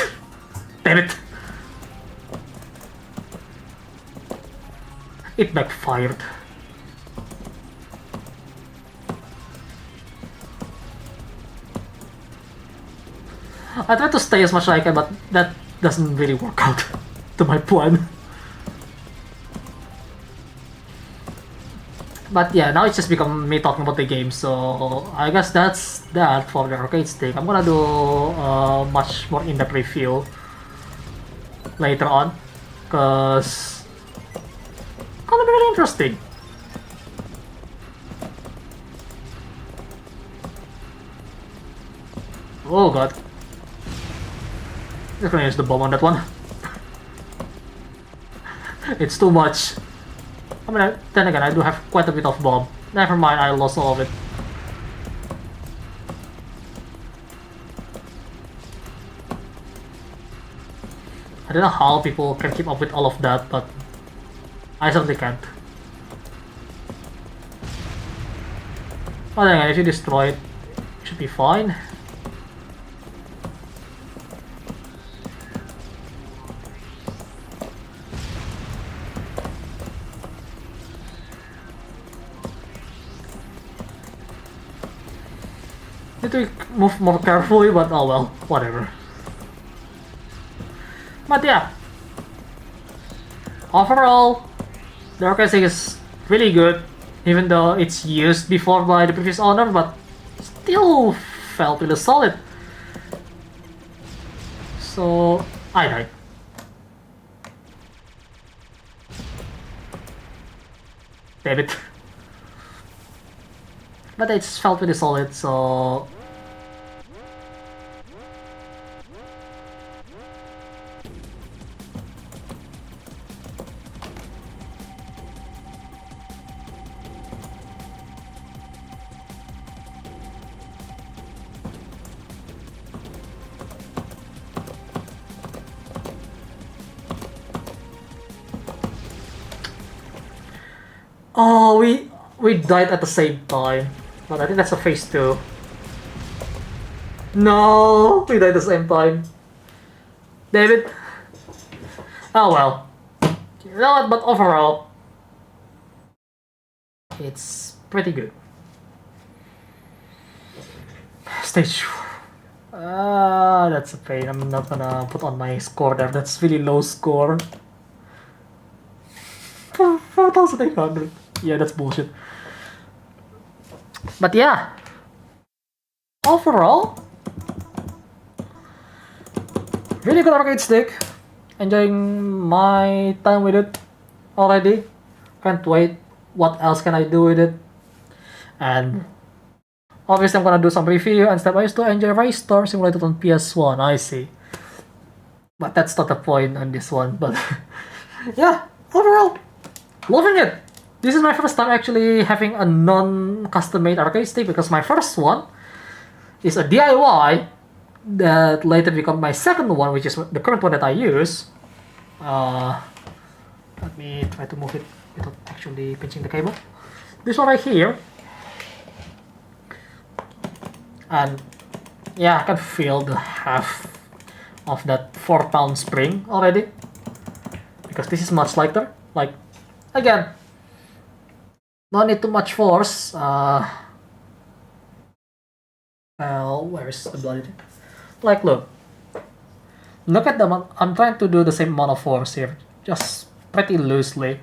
Damn it. It backfired. I try to stay as much as I can, but that doesn't really work out to my plan. But yeah, now it's just become me talking about the game, so I guess that's that for the arcade stick. I'm gonna do a much more in-depth review later on, cause gonna be really interesting. Oh god. I'm gonna use the bomb on that one. It's too much. I mean, then again, I do have quite a bit of bomb. Never mind, I lost all of it. I don't know how people can keep up with all of that, but I certainly can't. But then again, if you destroy it, it should be fine. Need to move more carefully, but oh well, whatever. But yeah, overall, the arcade stick is really good, even though it's used before by the previous owner, but still felt really solid. So I died. Damn it. But it's felt really solid, so oh, we died at the same time. But I think that's a phase 2. No, we died at the same time. David. Oh well. You know what? But overall, it's pretty good. Stage 4. That's a pain. I'm not gonna put on my score there. That's really low score. 4,800. Yeah, that's bullshit. But yeah, overall, really good arcade stick. Enjoying my time with it already. Can't wait. What else can I do with it? And obviously, I'm gonna do some review and stuff. I used to enjoy Race Storm Simulated on PS1. I see, but that's not the point on this one. But yeah, overall, loving it. This is my first time actually having a non-custom made arcade stick, because my first one is a DIY that later became my second one, which is the current one that I use. Let me try to move it without actually pinching the cable. This one right here. And yeah, I can feel the half of that 4-pound spring already, because this is much lighter. Like, again, no need too much force. Well, where's the bloody thing? Like, look at the amount. I'm trying to do the same amount of force here, just pretty loosely.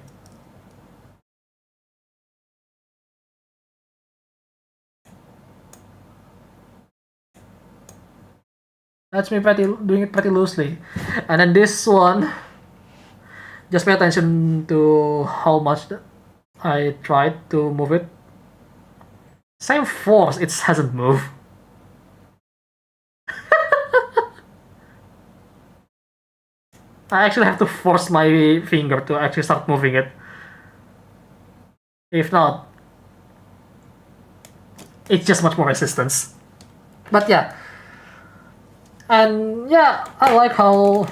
That's me doing it pretty loosely. And then this one, just pay attention to how much I tried to move it. Same force, it hasn't moved. I actually have to force my finger to actually start moving it. If not, it's just much more resistance. But yeah. And yeah, I like how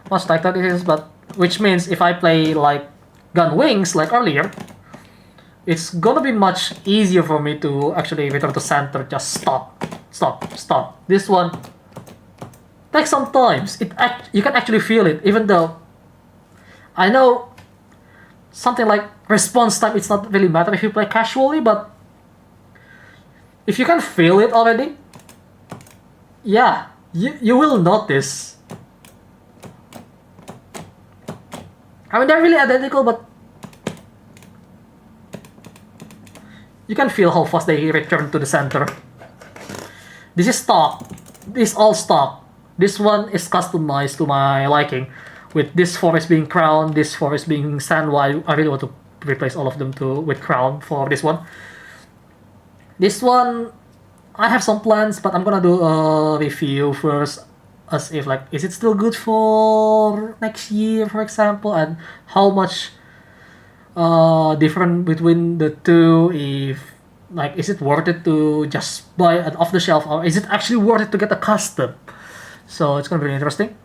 much lighter it is, but which means if I play like Gun Wings like earlier, it's gonna be much easier for me to actually return to center, just stop stop. This one takes some time. You can actually feel it, even though I know something like response time, it's not really matter if you play casually, but if you can feel it already, yeah, you will notice. I mean, they're really identical, but you can feel how fast they return to the center. This is stock. This is all stock. This one is customized to my liking. With this forest being crown, this forest being sandwide, I really want to replace all of them with crown for this one. This one, I have some plans, but I'm gonna do a review first, as if like, is it still good for next year, for example, and how much different between the two, if like, is it worth it to just buy an off the shelf, or is it actually worth it to get a custom? So it's gonna be really interesting.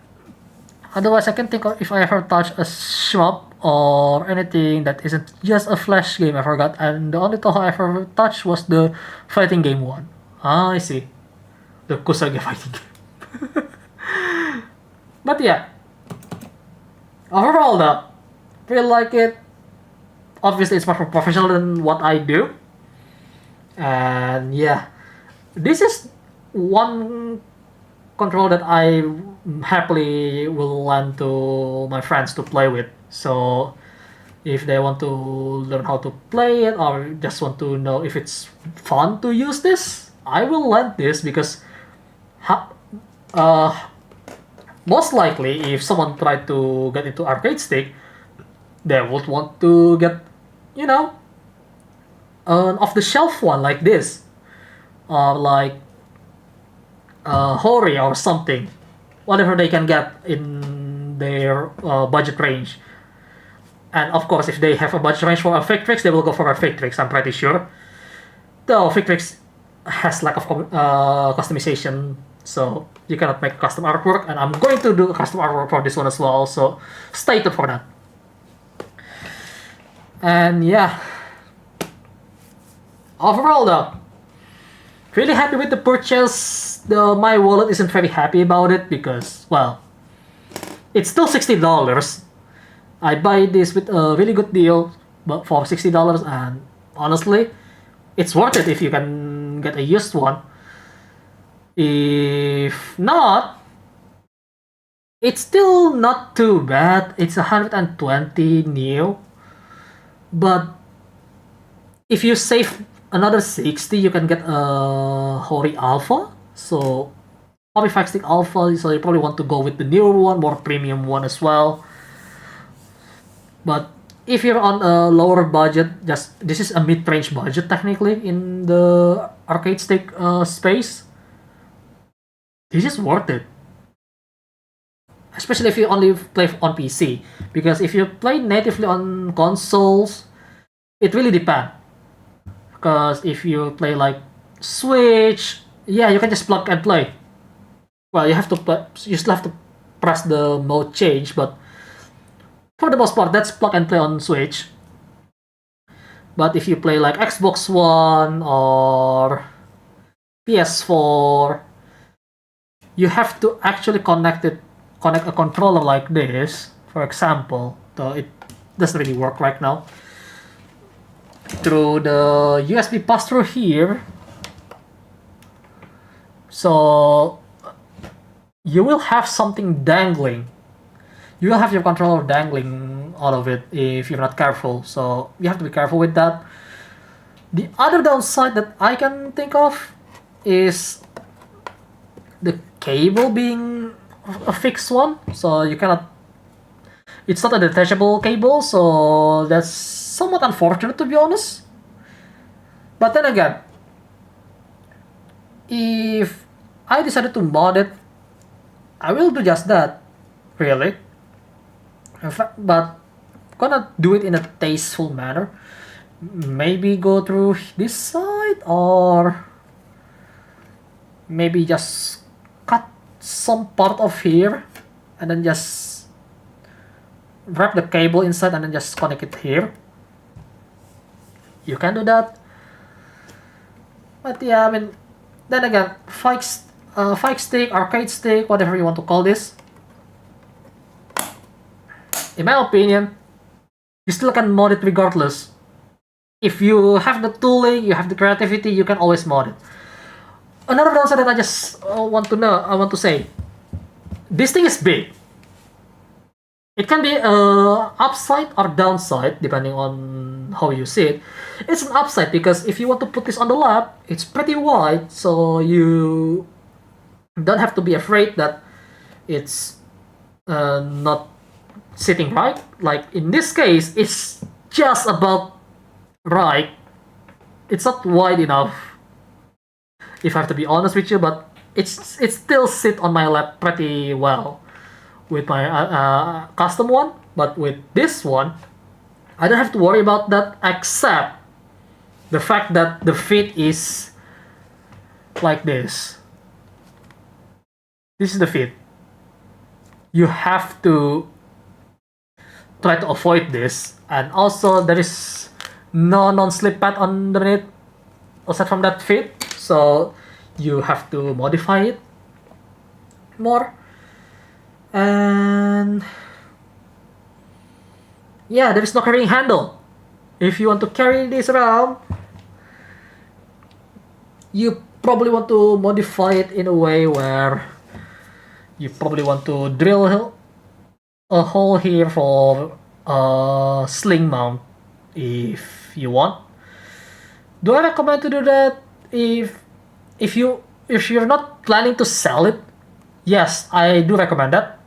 Otherwise, I can think of if I ever touch a shmup or anything that isn't just a flash game. I forgot, and the only Toho I ever touched was the fighting game one. Ah, I see, the Kusage fighting game. But yeah, overall though, feel like it. Obviously, it's much more professional than what I do, and yeah, this is one control that I happily will lend to my friends to play with. So if they want to learn how to play it, or just want to know if it's fun to use this, I will lend this, because most likely if someone tried to get into arcade stick, they would want to get, you know, an off-the-shelf one like this, or like Hori or something, whatever they can get in their budget range. And of course, if they have a budget range for a Victrix, they will go for a Victrix, I'm pretty sure. Though Victrix has lack of customization, so you cannot make custom artwork, and I'm going to do custom artwork for this one as well, so stay tuned for that. And yeah, overall though, really happy with the purchase. Though my wallet isn't very happy about it, because, well, it's still $60. I buy this with a really good deal, but for $60, and honestly, it's worth it if you can get a used one. If not, it's still not too bad. It's 120 new, but if you save another 60, you can get a Hori Alpha. So Hori Fire Stick Alpha, so you probably want to go with the newer one, more premium one as well. But if you're on a lower budget, this is a mid-range budget technically in the arcade stick space, this is worth it. Especially if you only play on PC, because if you play natively on consoles, it really depends. Because if you play like Switch, yeah, you can just plug and play. Well, you still have to press the mode change, but for the most part, that's plug and play on Switch. But if you play like Xbox One or PS4, you have to actually connect a controller like this, for example, though it doesn't really work right now, through the USB pass-through here. So you will have something dangling. You will have your controller dangling out of it if you're not careful. So you have to be careful with that. The other downside that I can think of is the cable being a fixed one. So you cannot... It's not a detachable cable, so that's somewhat unfortunate, to be honest. But then again, if I decided to mod it, I will do just that, really. In fact, but gonna do it in a tasteful manner. Maybe go through this side, or maybe just cut some part of here and then just wrap the cable inside and then just connect it here. You can do that. But yeah, I mean, then again, fight stick, arcade stick, whatever you want to call this. In my opinion, you still can mod it regardless. If you have the tooling, you have the creativity, you can always mod it. Another downside that I just want to say, this thing is big. It can be upside or downside depending on how you see it. It's an upside because if you want to put this on the lap, it's pretty wide, so you don't have to be afraid that it's not sitting right. Like in this case, it's just about right. It's not wide enough, if I have to be honest with you, but it still sit on my lap pretty well with my custom one. But with this one, I don't have to worry about that, except the fact that the feet is like this. This is the feet. You have to try to avoid this, and also there is no non-slip pad underneath aside from that feet, so you have to modify it more. And yeah, there is no carrying handle. If you want to carry this around, you probably want to modify it in a way where you probably want to drill a hole here for a sling mount if you want. Do I recommend to do that if you're not planning to sell it? Yes, I do recommend that.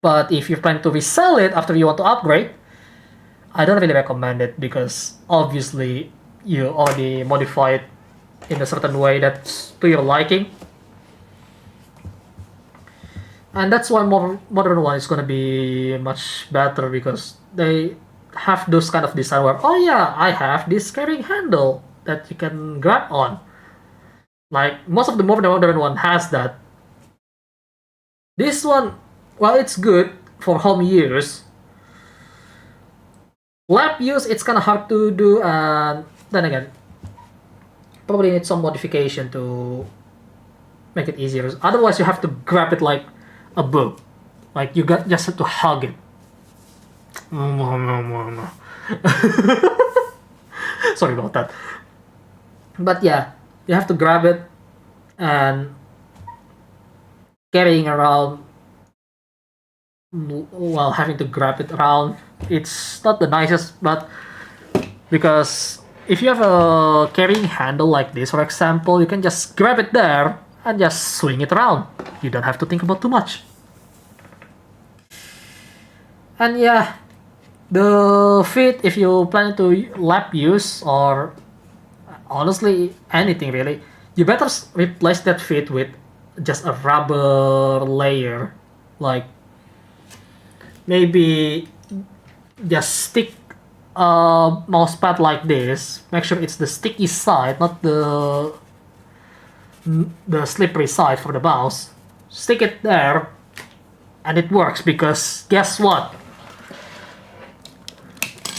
But if you're planning to resell it after you want to upgrade, I don't really recommend it, because obviously you already modify it in a certain way that's to your liking. And that's why modern one is gonna be much better, because they have those kind of design where, oh yeah, I have this carrying handle that you can grab on. Like most of the modern one has that. This one, well, it's good for home use. Lab use, it's kind of hard to do, and then again, probably need some modification to make it easier. Otherwise, you have to grab it like a book. Like you just have to hug it. Sorry about that. But yeah, you have to grab it, and carrying around while having to grab it around, it's not the nicest. But because if you have a carrying handle like this, for example, you can just grab it there and just swing it around. You don't have to think about too much. And yeah, the feet, if you plan to lap use, or honestly anything really, you better replace that feet with just a rubber layer. Like maybe just stick a mouse pad like this. Make sure it's the sticky side, not the slippery side for the mouse. Stick it there, and it works, because guess what?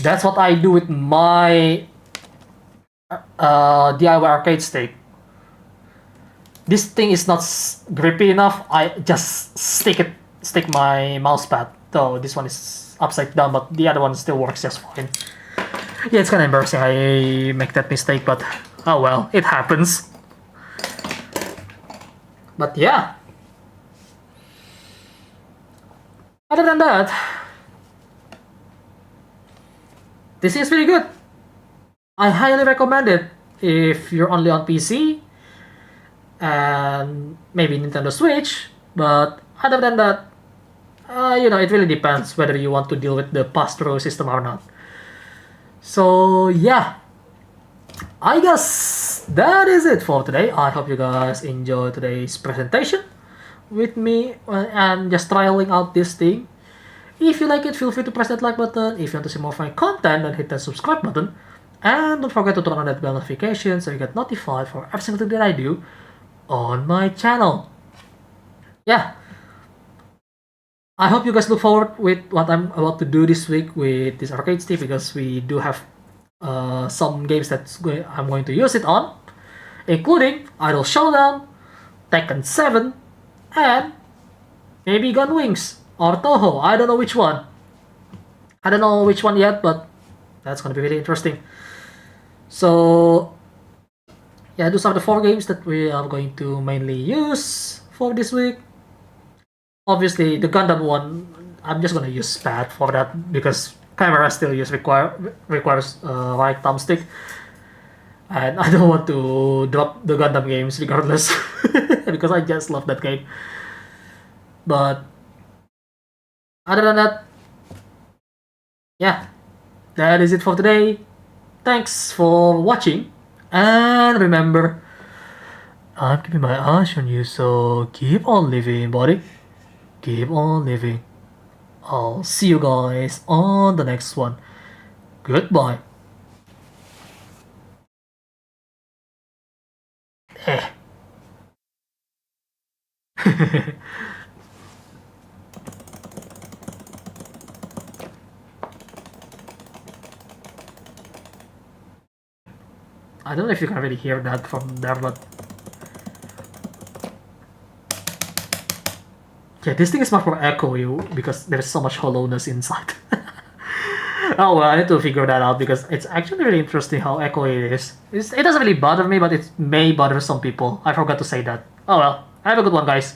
That's what I do with my DIY arcade stick. This thing is not grippy enough. I just stick my mouse pad. Though this one is upside down, but the other one still works just fine. Yeah, it's kind of embarrassing I make that mistake, but oh well, it happens. But yeah, other than that, this is really good. I highly recommend it if you're only on PC and maybe Nintendo Switch. But other than that, it really depends whether you want to deal with the pass-through system or not. So yeah, I guess that is it for today. I hope you guys enjoyed today's presentation with me and just trialing out this thing. If you like it, feel free to press that like button. If you want to see more of my content, then hit that subscribe button. And don't forget to turn on that bell notification so you get notified for every single thing that I do on my channel. Yeah, I hope you guys look forward with what I'm about to do this week with this arcade stick, because we do have some games that I'm going to use it on. including Idol Showdown, Tekken 7, and maybe Gunwings or Toho. I don't know which one. I don't know which one yet, but that's gonna be really interesting. So yeah, those are the 4 games that we are going to mainly use for this week. Obviously, the Gundam one, I'm just gonna use pad for that because camera still requires right thumbstick, and I don't want to drop the Gundam games regardless because I just love that game. But other than that, yeah, that is it for today. Thanks for watching, and remember, I'm keeping my eyes on you, so keep on living, buddy. Keep on living. I'll see you guys on the next one. Goodbye. Eh. I don't know if you can really hear that from there, but yeah, this thing is much more echoey because there's so much hollowness inside. Oh well, I need to figure that out because it's actually really interesting how echoey it is. It doesn't really bother me, but it may bother some people. I forgot to say that. Oh well, have a good one, guys.